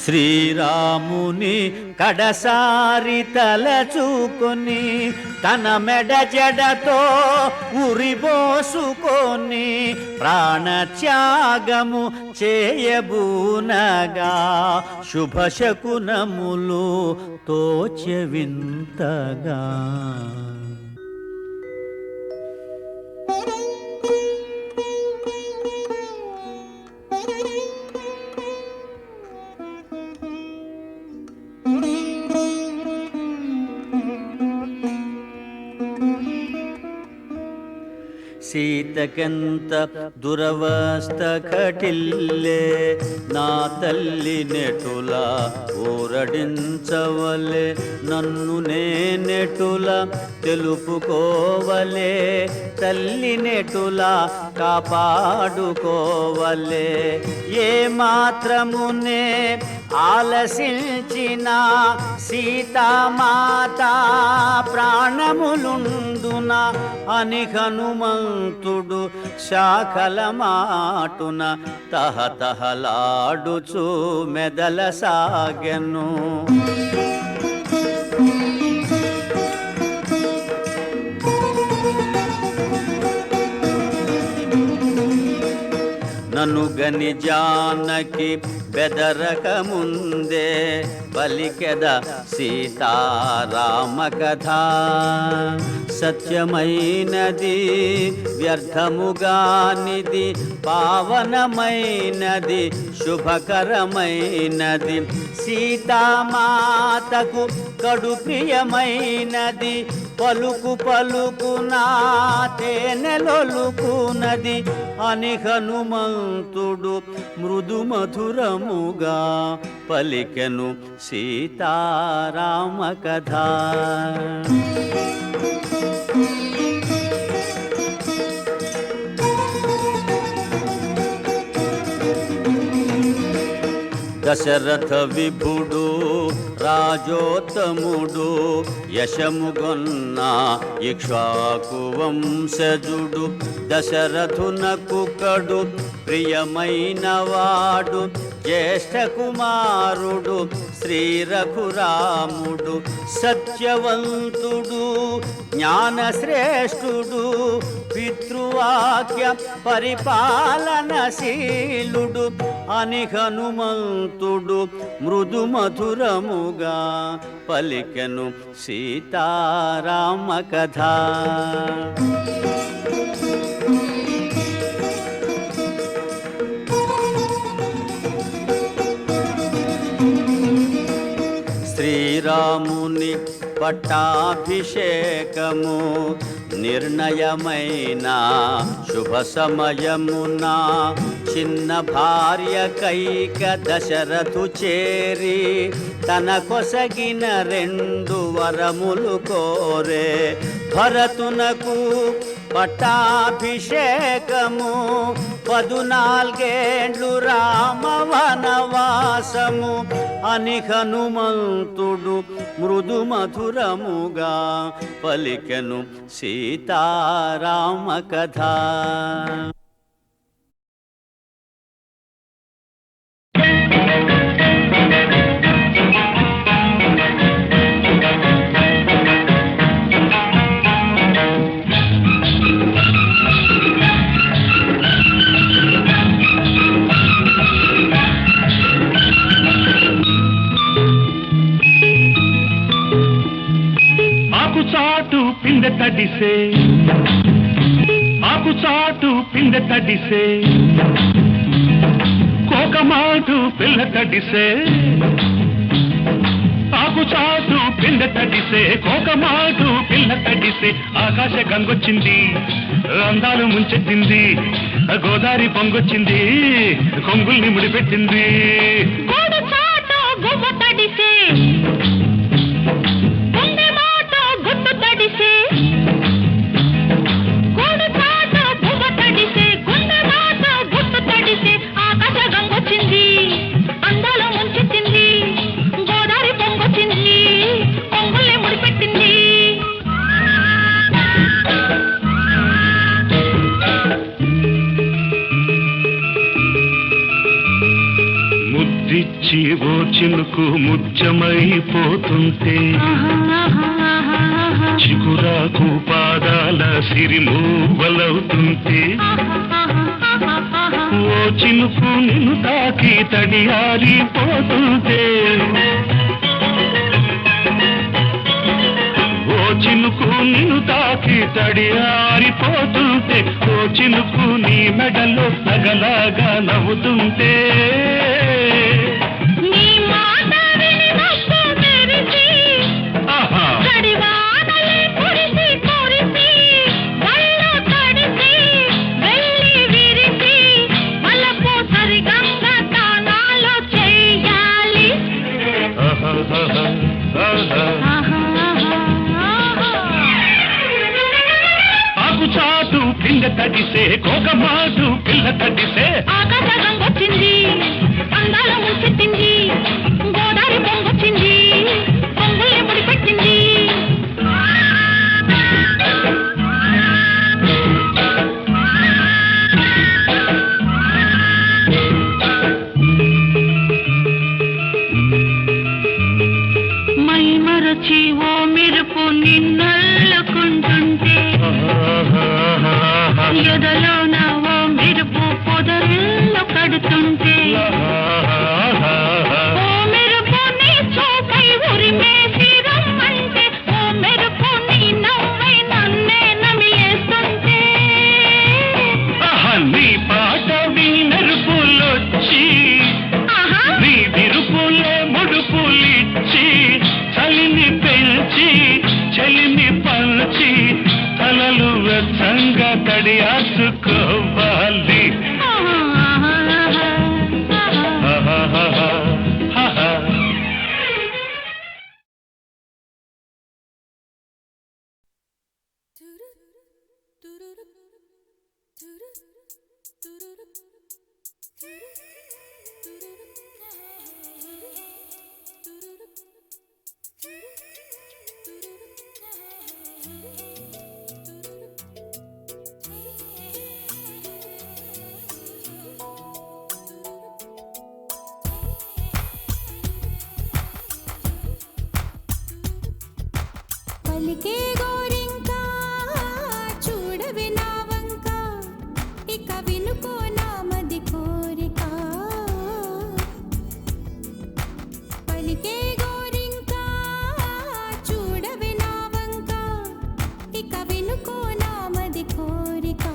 శ్రీరాముని కడసారి తలచుకొని తన మెడ జడతో ఉరిబోసుకొని ప్రాణత్యాగము చేయబూనగా శుభశకునములు తోచె వింతగా. సీతకెంత దురవస్థ కటిల్లే నా తల్లి నెటుల ఊరడించవలే నన్ను నేనెటుల తెలుపుకోవలే తల్లి నెటుల కాపాడుకోవలే ఏ మాత్రమునే ఆలసించిన సీతామాత ప్రాణములుండున అని హనుమంతుడు శాఖల మాటున తహతహలాడుచు మెదల సాగెను. నన్ను గని జానకి బెదరక ముందే పలికెద సీతారామ కథ. సత్యమైనది వ్యర్థముగానిది పావనమైనది శుభకరమైనది సీతామాతకు కడు ప్రియమైనది పలుకు పలుకునా తేనెలొలుకునది అని హనుమంతుడు మృదు మధురముగా పలికెను సీతారామ కథ. దశరథ విభుడు రాజోత్తముడు యశముగొన్న ఇక్ష్వాకు వంశజుడు దశరథునకు కడు ప్రియమైన వాడు జ్యేష్ఠ కుమారుడు శ్రీ రఘురాముడు సత్యవంతుడు జ్ఞానశ్రేష్ఠుడు పితృవాక్య పరిపాలనశీలుడు అని హనుమంతుడు మృదు మధురముగా పలికెను సీతారామ కథ. శ్రీరాముని పట్టాభిషేకము నిర్ణయమైన శుభ సమయమున చిన్న భార్య కైక దశరథు చేరి తన కొసగిన 2 వరములు కోరే. భరతునకు పట్టాభిషేకము 14 రామ వనవాసము అని హనుమంతుడు మృదు మధురముగా పలికెను సీతారామ కథ. పిందె తడిసే ఆకు చాటు పిందె తడిసే కోకమాటు పిల్ల తడిసే ఆకు చాటు పిందె తడిసే కోకమాటు పిల్ల తడిసే ఆకాశ గంగొచ్చింది అందాలు ముంచెత్తింది గోదావరి పొంగొచ్చింది కొంగుల్ని ముడిపెట్టింది ముద్దిచ్చి ఓ చినుకు ముత్యమైపోతుంటే చిగురాకు పాదాల సిరిమూవలవుతుంటే ఓ చినుకు నిన్ను తాకి తడియారిపోతుంటే ఓ చినుకు నిన్ను తాకి తడియారిపోతుంటే ఓ చినుకు నీ మెడలో నగలాగా నవ్వుతుంటే ఆకుచాటు పిండ తడిసే కోకమాటు పిల్ల తడిసే ఆకాశం వచ్చింది అందాల ముంచెత్తింది గోదావరి పొంగొచ్చింది పొంగుల్ని ముడిపెట్టింది మై మరచి ఓ మెరుపు నిన్నల్లుకుంటుంటే ఎదలో నా ఓ మెరుపు పొదరిల్లు కడుతుంటే ఓ మెరుపు నీ చూపై ఉరిమేసి రమ్మంటే ఓ మెరుపు నీ నవ్వై నన్నే నమిలేస్తుంటే నీ పాట మెరుపులొచ్చి నీ విరుపులే ముడుపులిచ్చి చలిని పెంచి చలిని పంచి తలలు వెచ్చంగా తడియాసుకోవాలి పలికే గోరింకా చూడవి నా వంక ఇక వినుకో నామది కోరిక పలికే గోరింకా చూడవి నా వంక ఇక వినుకో నామది కోరిక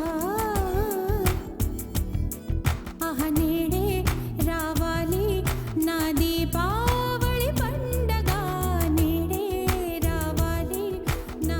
ఆహ నేడే రావాలి నా దీపావళి పండగ నేడే రావాలి నా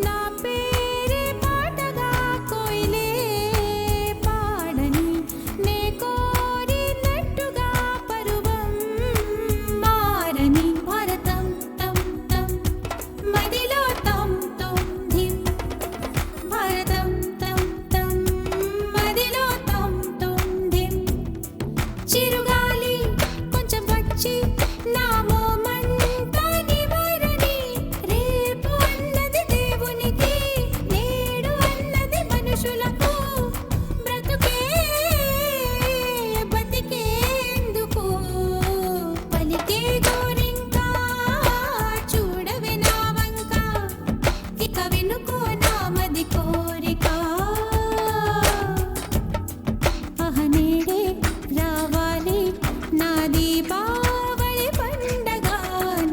నా పేరే పాటగా కోయిలే పాడని నే కోరినట్టుగా పరువం మారని భరతం తం తం మదిలో తం తం ధిం భరతం తం తం మదిలో తం తం ధిం చిరుగాలి కొంచెం వచ్చి నా మోమంతా నివారణి రేపు అన్నది దేవునికి నేడు అన్నది మనుషులకు బ్రతుకే బతికేందుకు పలికే గోరింకా చూడవే నా వంక ఇక వినుకో నామది కోరిక అహనేడే రావాలి నా దీపావళి పండగ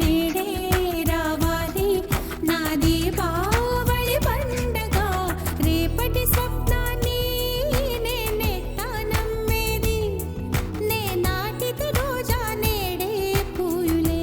నేడే రావాలి నా దీపావళి పండగ రేపటి స్వప్నాన్ని నేనెట్టా నమ్మేది నే నాటిత రోజా నేడే పూయులే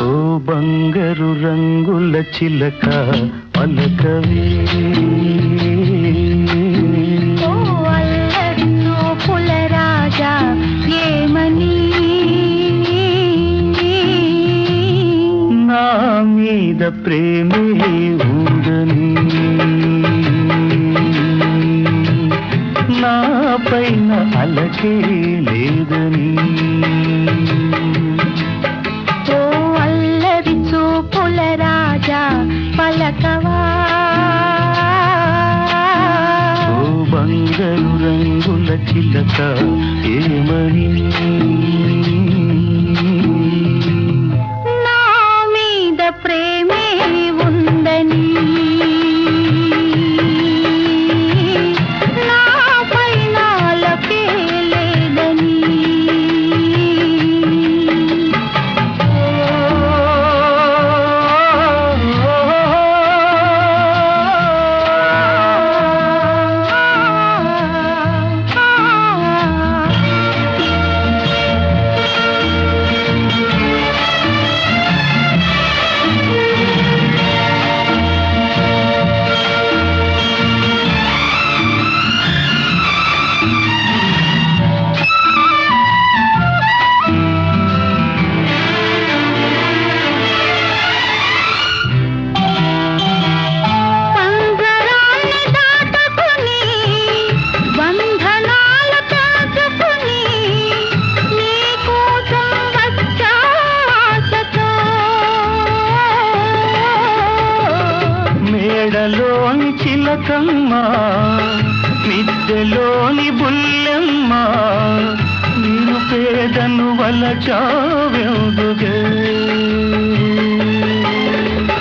ఓ బంగారు రంగుల చిలక పలకవే ఓ అల్లరి నోపుల రాజా ఏమని నా మీద ప్రేమే ఉందని నా పైన అలకే లేదని ఓ అల్లరి చూపుల రాజా పలకవా ఓ బంగారు రంగుల చిలక ఏమని నా మీద ప్రేమే ఉందని నా పైన అలకే లేదని పంజరాన్ని దాటుకుని బంధనాలు తెంచుకుని నీ కోసం వచ్చా ఆశతో మేడలోని చిలకమ్మ మిద్దెలోని బుల్లెమ్మ నేను పేదను వలచావెందుగే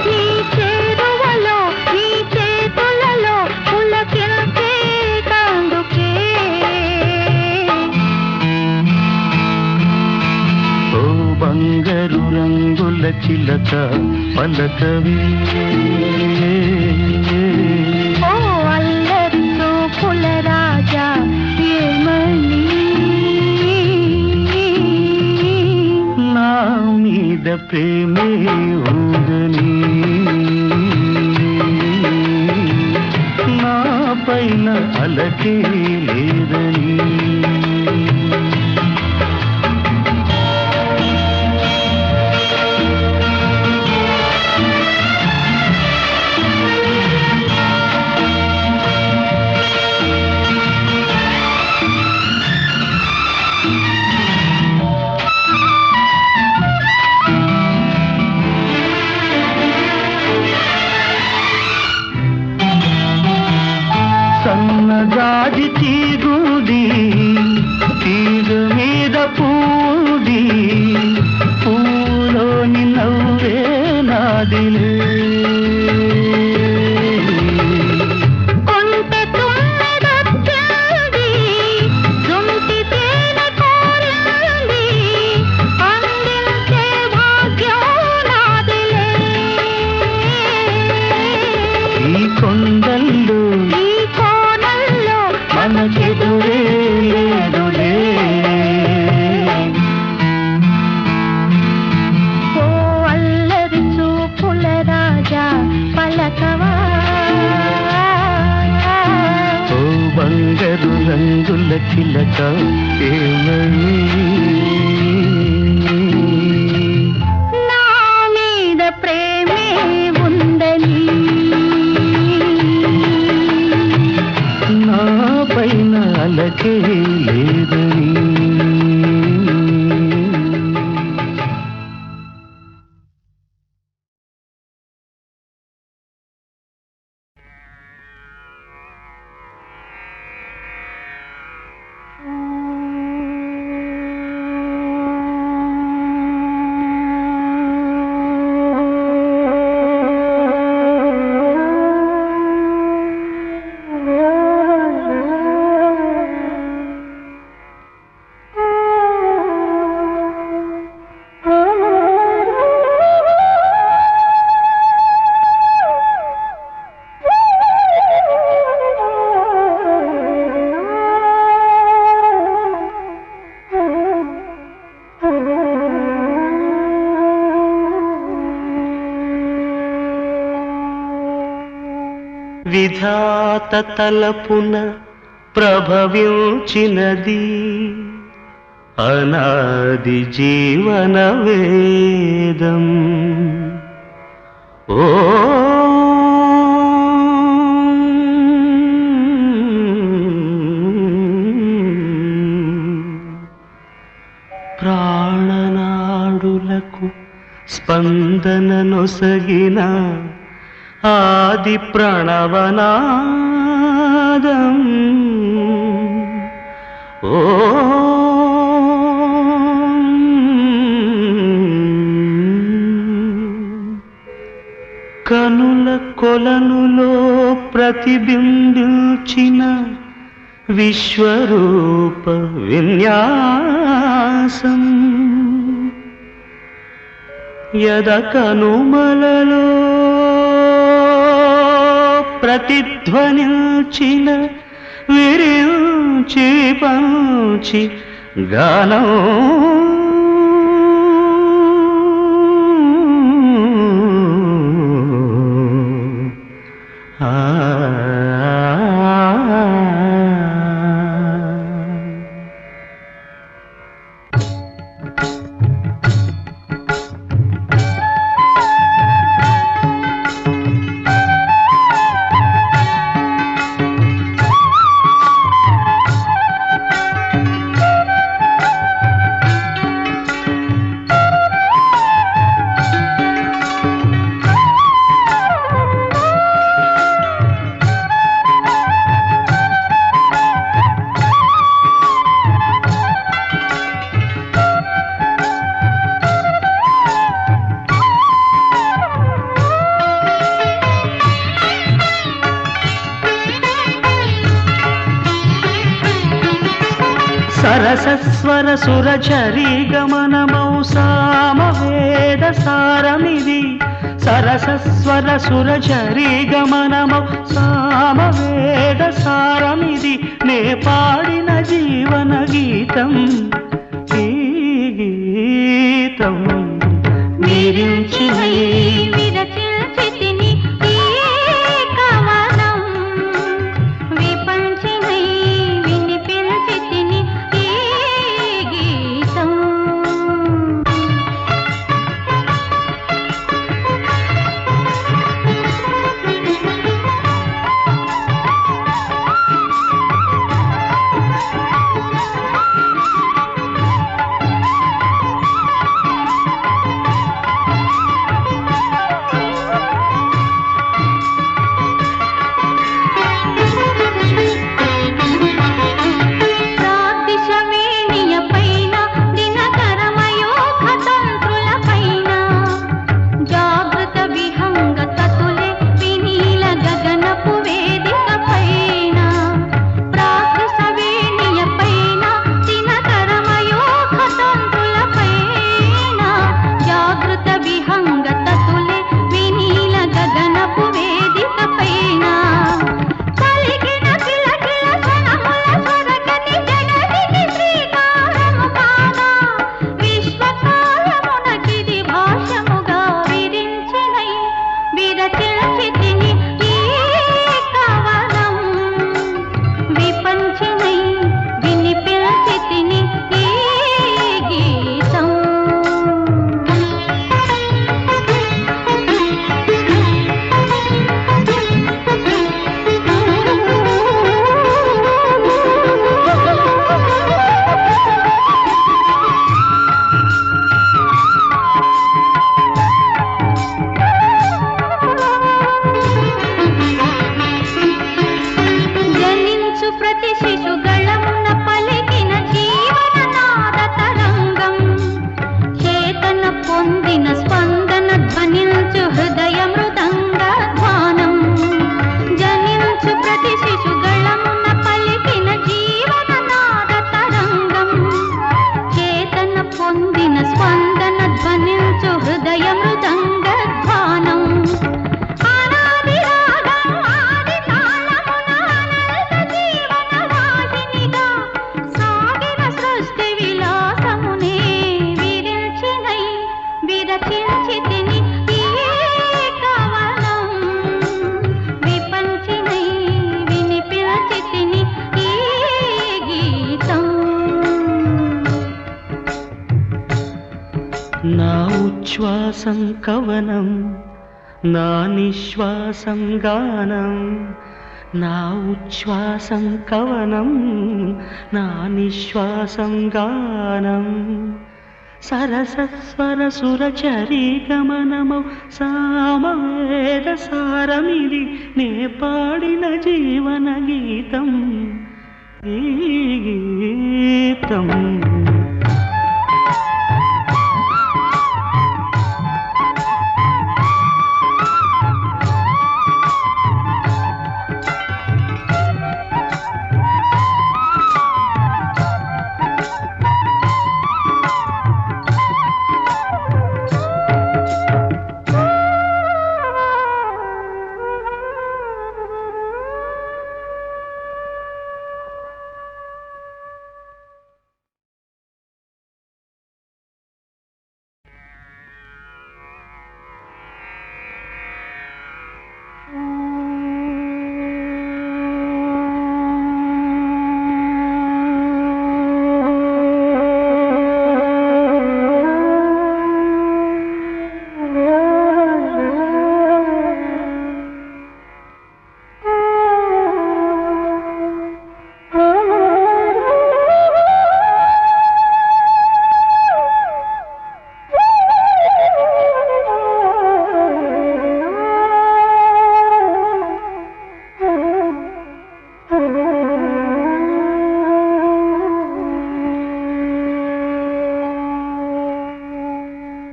నీ చేరువలో నీ చేతులలో పులకించే కందుకే ఓ బంగారు రంగుల చిలక పలకవే ఓ అల్లరి చూపుల రాజా ఏమని నా మీద ప్రేమే ఉందని నా పైన అలకే లేదని సన్నజాజి తీగుది ఎదురే లేదులే. ఓ అల్లరి చూపుల రాజా పలకవా, ఓ బంగారు రంగుల చిలక ఏమని. నా మీద ప్రేమే ఉందని, నా పైన అలకే లేదని. విధాత తలపున ప్రభవించినది అనాది జీవన వేదం. ఓ ప్రాణనాడులకు స్పందన నొసగిన ఆది ప్రణవనాదం. ఓ కనుల కొలనులో ప్రతిబింబించిన విశ్వరూప విన్యాసం. యద కనుమలలో ప్రతిధ్వనించిన విరించి పంచి గానం. సరసస్వర సురచరీ గమనమౌ సామవేద సారమిది. సరసస్వర సురచరీ గమనమౌ సామవేద సారమిది. నే పాడిన జీవన గీతం ఈ గీతం. నిరించిన విరచిల్చితిని ఈ కవనం, విపంచినై వినిపించితిని ఈ గీతం. ఉచ్ఛ్వాసం కవనం నా నిశ్వాసం గానం నా ఉచ్ఛ్వాసం కవనం నా నిశ్వాసం గానం సరసస్వర సురచరీ గమనమౌ సామవేద సారమిది నే పాడిన జీవన గీతం ఈ గీతం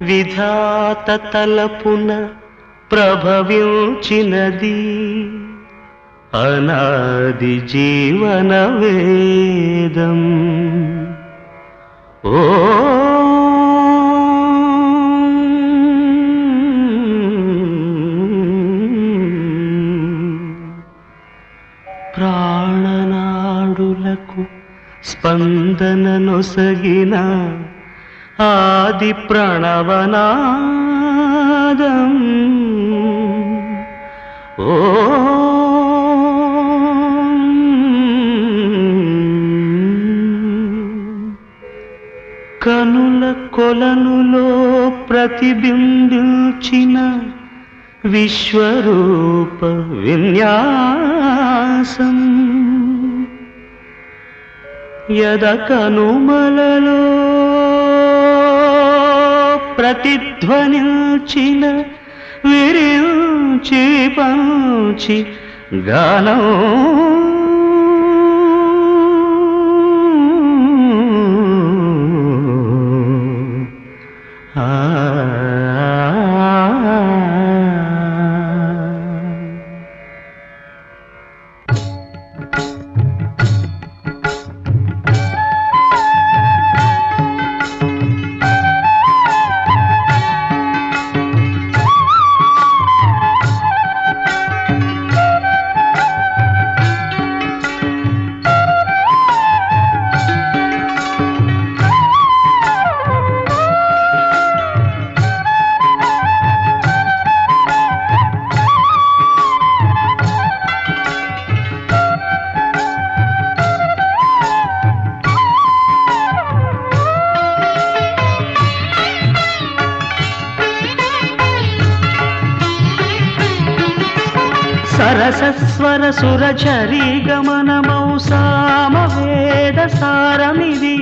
విధాత తలపున ప్రభవించినది అనాది జీవన వేదం ఓ ప్రాణనాడులకు స్పందన నొసగిన ఆది ప్రణవనాదం ఓ కనుల కొలనులో ప్రతిబింబించిన విశ్వరూప విన్యాసం యద కనుమలలో ప్రతిధ్వనించిన విరించి పంచి గానం సరసస్వర సురచరీ గమనమౌ సామవేద సారమిది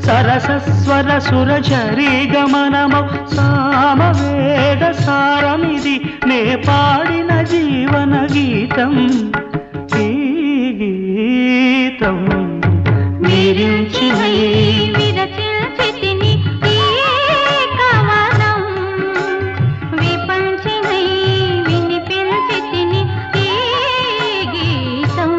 సరసస్వర సురచరీ గమనమౌ సామవేద సారమిది నే పాడిన జీవన గీతం ఈ గీతం నిరించిన విరచిల్చితిని ఈ కవనం విపంచినై వినిపించితిని ఈ గీతం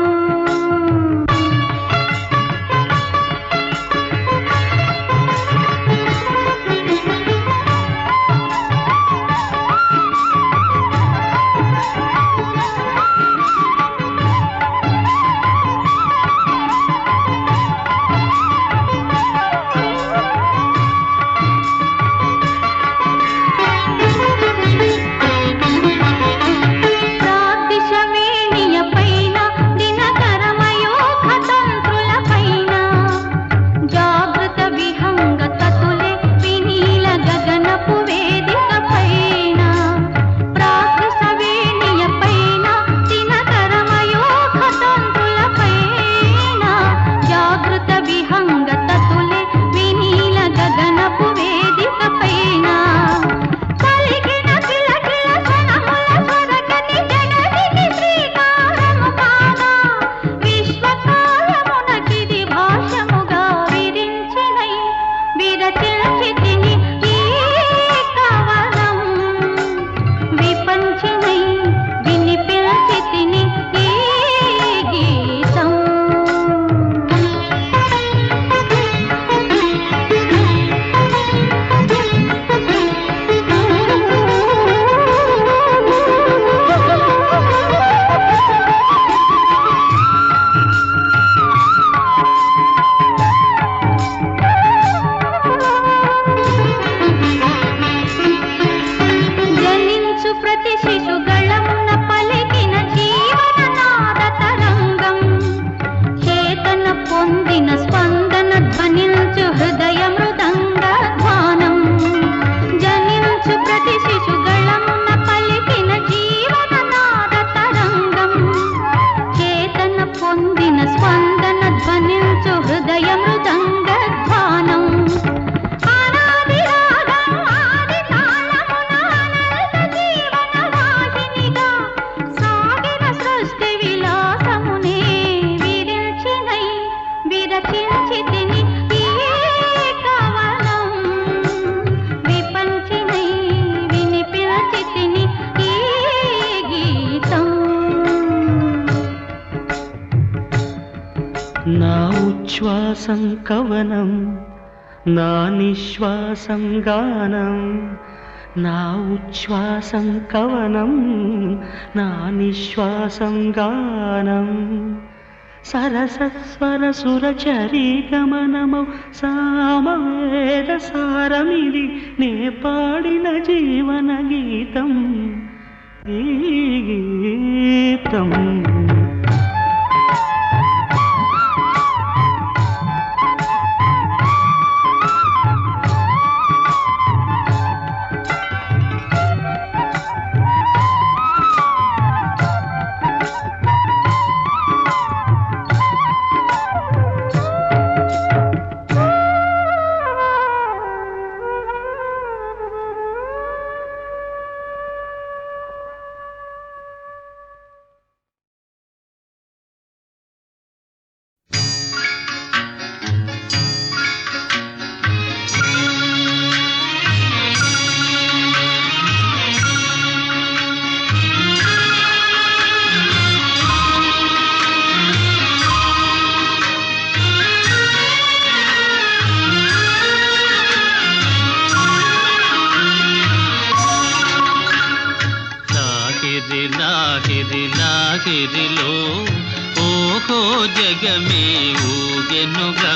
ఉచ్ఛ్వాసం కవనం నా నిశ్వాసం గానం నా ఉచ్ఛ్వాసం కవనం నా నిశ్వాసం గానం సరసస్వర సురచరీ గమనమౌ సామవేద సారమిది నే పాడిన జీవన గీతం ఈ గీతం లాహిరిలో ఓహో జగమే ఊగెనుగా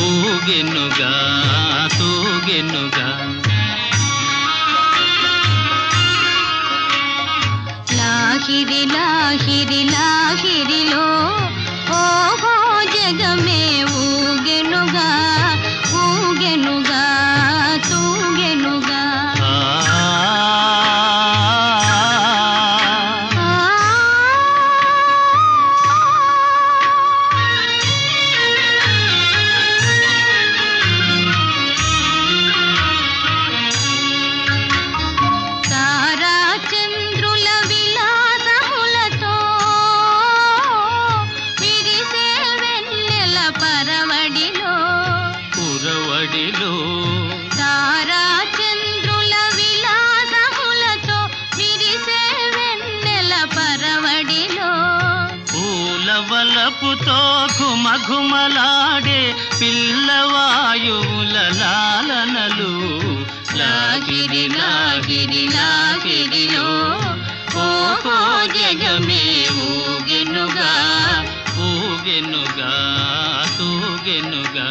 ఊగెనుగా తూగెనుగా లాహిరి లాహిరి లాహిరిలో ఓహో జగమే ఊగెనుగా ఊగెనుగా తూగెనుగా వలపుతో ఘుమఘుమలాడే పిల్లవాయువుల లాలనలు లాగిరి లాగిరి లాగిరిలో ఓహో జగమే ఊగెనుగా ఊగెనుగా తూగెనుగా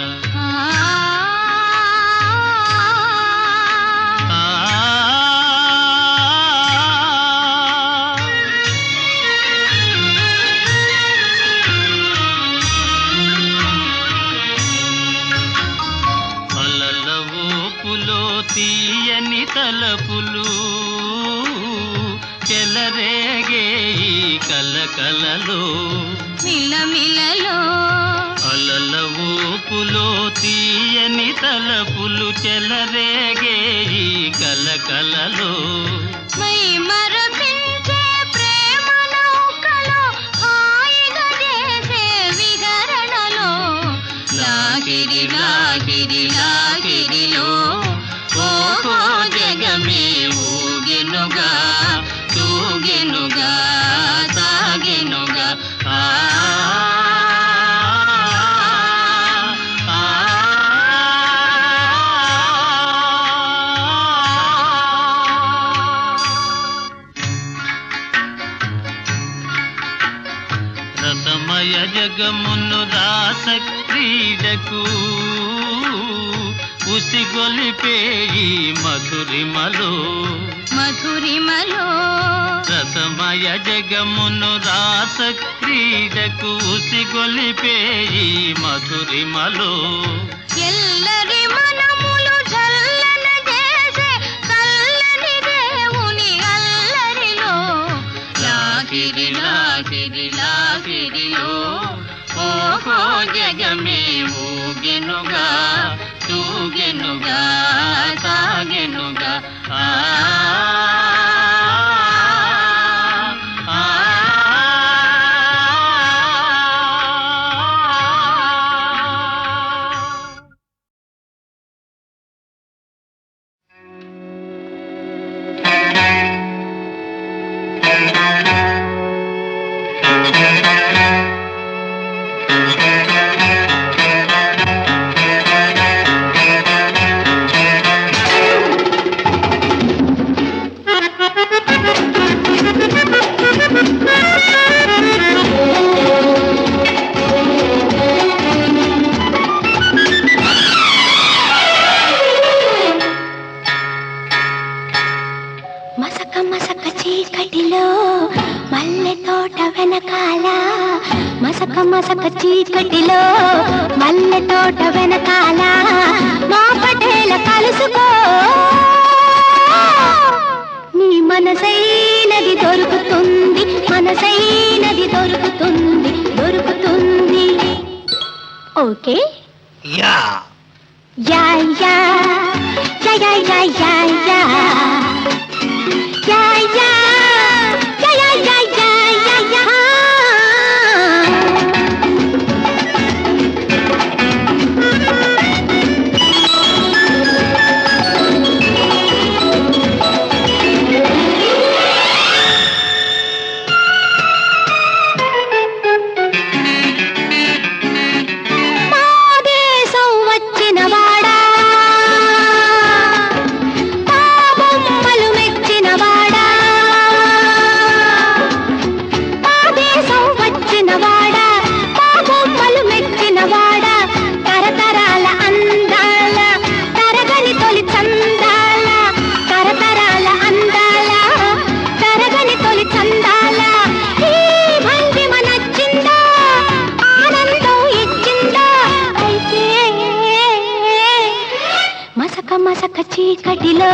తీయని తలపులు చెలరేగే ఈ కలకలలో మిలమిలలో అలల ఊపులో తీయని తలపులు చెలరేగే ఈ కలకలలో మై మరపించే ప్రేమ నౌకలో హాయిగా చేసే విహరణలో లాగిరి లాగిరి లాగిరిలో ఓహో జగమే ఊగెనుగా తూగెనుగా సాగెనుగా రసమయ జగమును రాస క్రీడకు ఉసిగొలిపే ఈ మధురిమలో మధురిమలో రసమయ జగమును రాస క్రీడకు ఉసిగొలిపే ఈ మధురిమలో ఎల్లరి మనములు జల్లన చేసే కల్లని దేవుని అల్లరిలో లాగిరి లాగిరి లాగిరిలో ఓహో జగమే ఊగెనుగా తూగెనుగా సాగెనుగా మసక చీకటిలో మల్లె తోట వెనకాల మా పటేల కలుసుకో నీ మనసైనది దొరుకుతుంది మనసైనది దొరుకుతుంది దొరుకుతుంది ఓకే యా యా యా యా యా యా యా యా యా యా యా యా యా యా యా మసక చీకటిలో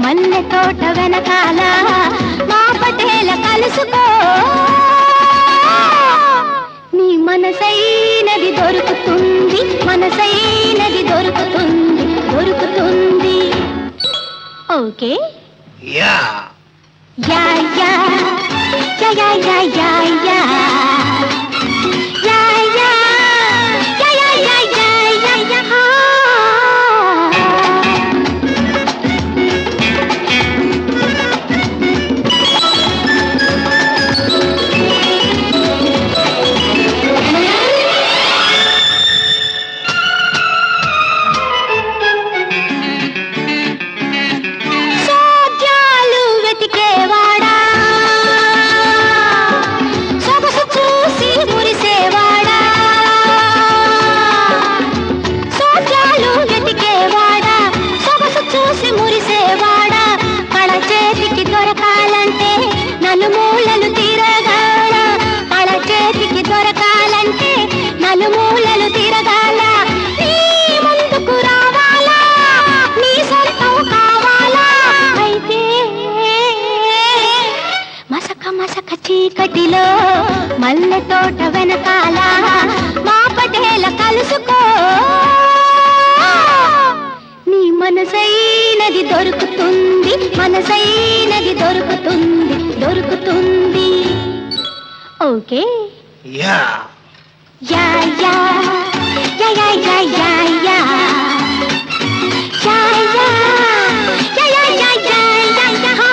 మల్లె తోట వెనకాల మా పటేల కలుసుకో నీ మనసైనది దొరుకుతుంది మనసైనది దొరుకుతుంది దొరుకుతుంది ఓకే యా యా యా యా యా యా యా యా యా యా యా యా యా యా యా యా చీకటిలో మల్లె తోట వెనకాల మా పటేల కలుసుకో నీ మనసైనది దొరుకుతుంది మనసైనది దొరుకుతుంది దొరుకుతుంది ఓకే యా యా యా యా యా యా యా యా యా యా యా యా యా యా యా యా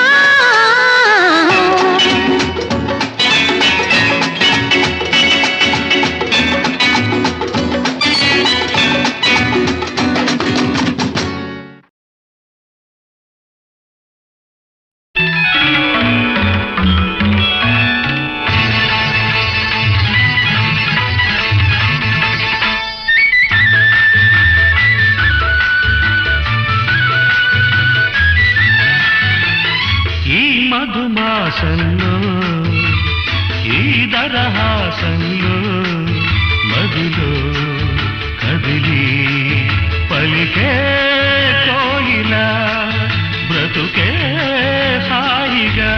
మధుమాసంలో ఈ దరహాసంలో మదిలో కదిలి పలికే కోయిలా బ్రతుకే హాయిగా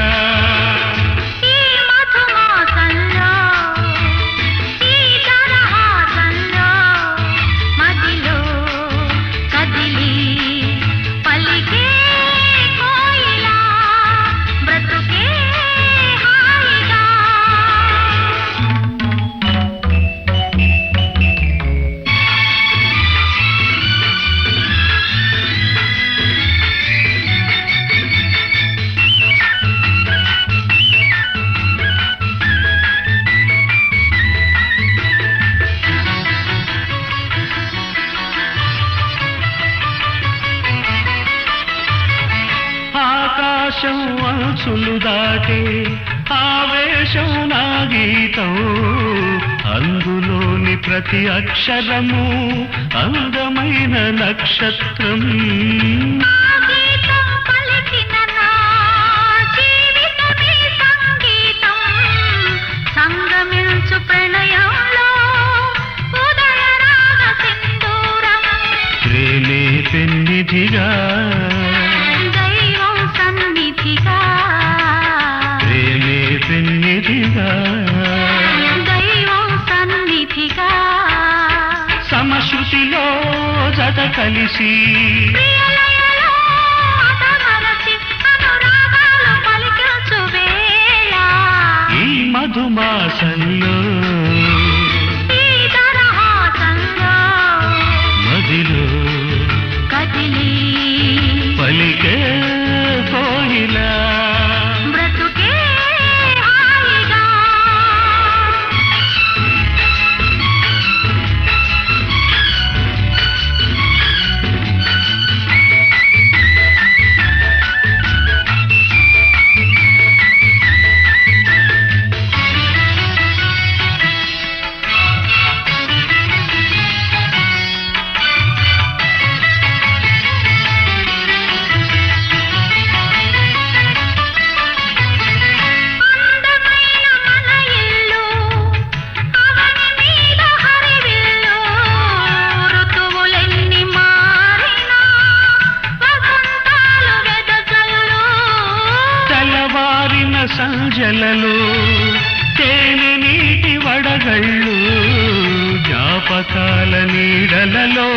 ఆకాశం అంచులు దాటే ఆవేశం నా గీతం అందులోని ప్రతి అక్షరము అందమైన నక్షత్రం సంగమించు ప్రణయంలో ప్రేమే పెన్నిధిగా దైవం సన్నిధిగా ప్రేమే పెన్నిధిగా దైవం సన్నిధిగా సమశృతిలో జత కలిసి ప్రియలయలో అతమరచి అనురాగాలు పలికించు వేళ ఈ మధుమాసంలో ఈ తరహాసంలో మదిలో కదిలి పలికే కోయిలా బ్రతుకే హాయిగా అందమైన మన ఇల్లు అవని మీద హరివిల్లు ఋతువులెన్ని మారినా వసంతాలు వెదజల్లు తెల్లవారిన సంజలలో తేనె నీటి వడగళ్ళు జ్ఞాపకాల నీడలలో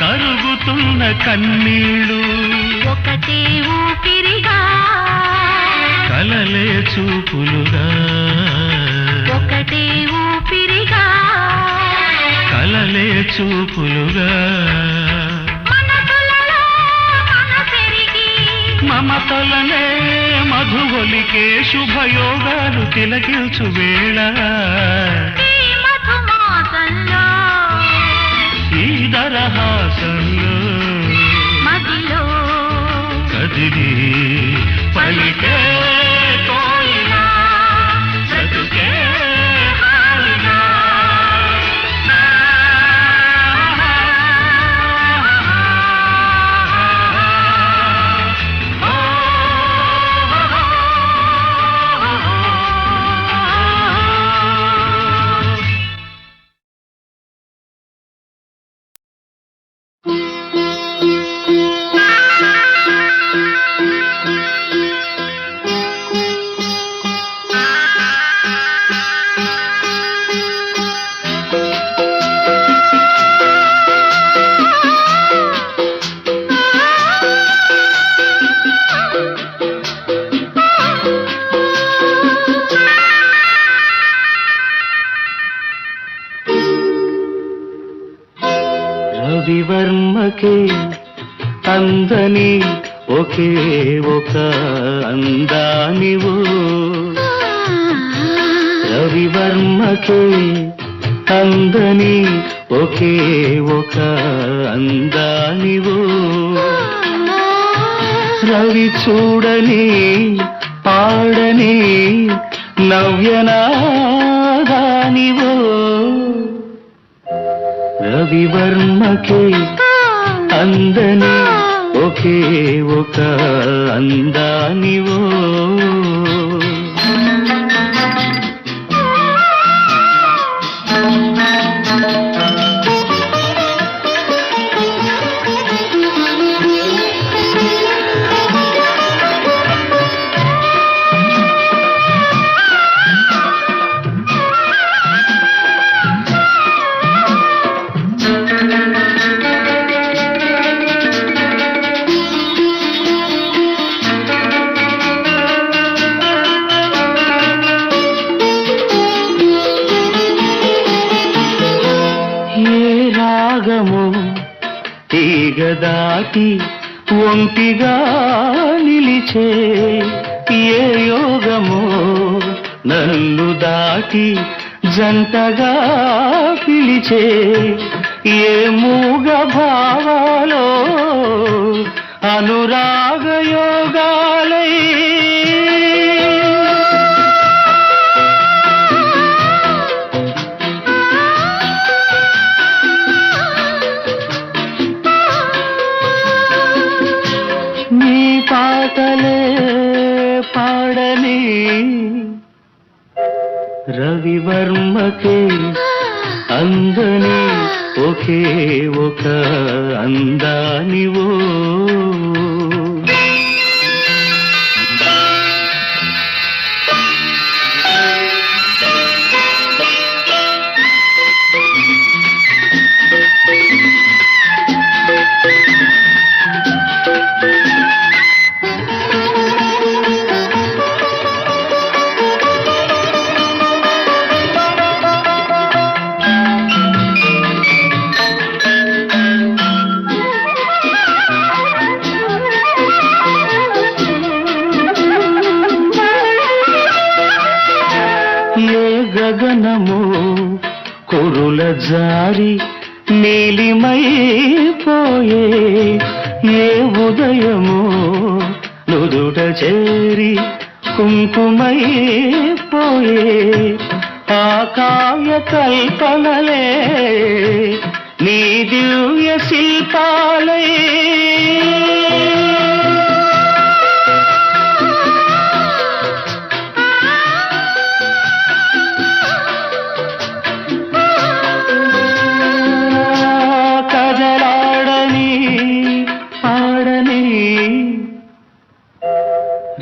కరుగుతున్న కన్నీళ్ళు ఒకటే ఊపిరిగా కలలే చూపులుగా ఒకటే ఊపిరిగా కలలే చూపులుగా మనసులలో మనసెరిగి మమతలనే మధువలికే శుభయోగాలు తిలకిల్చు వేళ ఈ మధుమాసంలో ఈ దరహాసంలో మదిలో కదిలి పలికే కోయిలా బ్రతుకే హాయిగా. రవివర్మకే అందని ఒకే ఒక అందానివు రవివర్మకే అందని ఒకే ఒక అందానివు రవి చూడని పాడని నవ్యనాదానివో రవివర్మకే అందని ఒకే ఒక అందానివో తీగ దాటి ఒంటిగా నిలిచే ఏ యోగమో నన్ను దాటి జంటగా పిలిచే ఏ మూగ భావాలో అనురాగ యోగాలై పాటలే పాడని రవివర్మకే అందని ఒకే ఒకే ఒక అందానివో. గగనము కురుల జారి నీలిమైపోయే, ఏ ఉదయము నుదుట చేరి కుంకుమైపోయే, ఆ కావ్య కల్పనలే నీ దివ్య శిల్పాలే.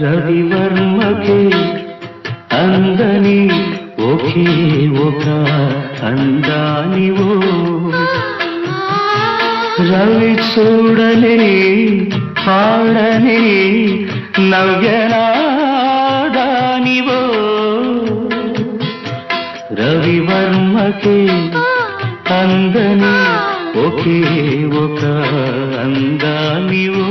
రవివర్మకే అందని ఒకే ఒక అందానివో, రవి చూడని పాడని నవ్యనాదానివో. రవివర్మకే అందని ఒకే ఒక అందానివో.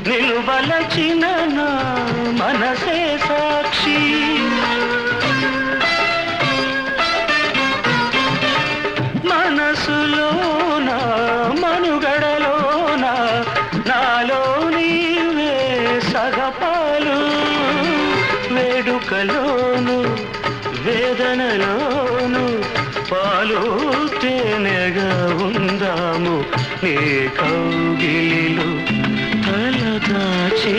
నిలువలచిన నా మనసే సాక్షి, మనసులోన మనుగడలోన నాలో నీవే సగపాలు, వేడుకలోను వేదనలోను పాలు తేనెగా ఉందాము నీ కౌగిలిలో తలదాచి.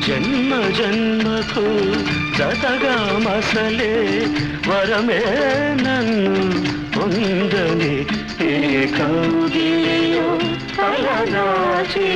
జన్మ జన్మకు జతగా మసలే వరమే నన్ను పొందని ఏ కౌగిలిలో తలదాచే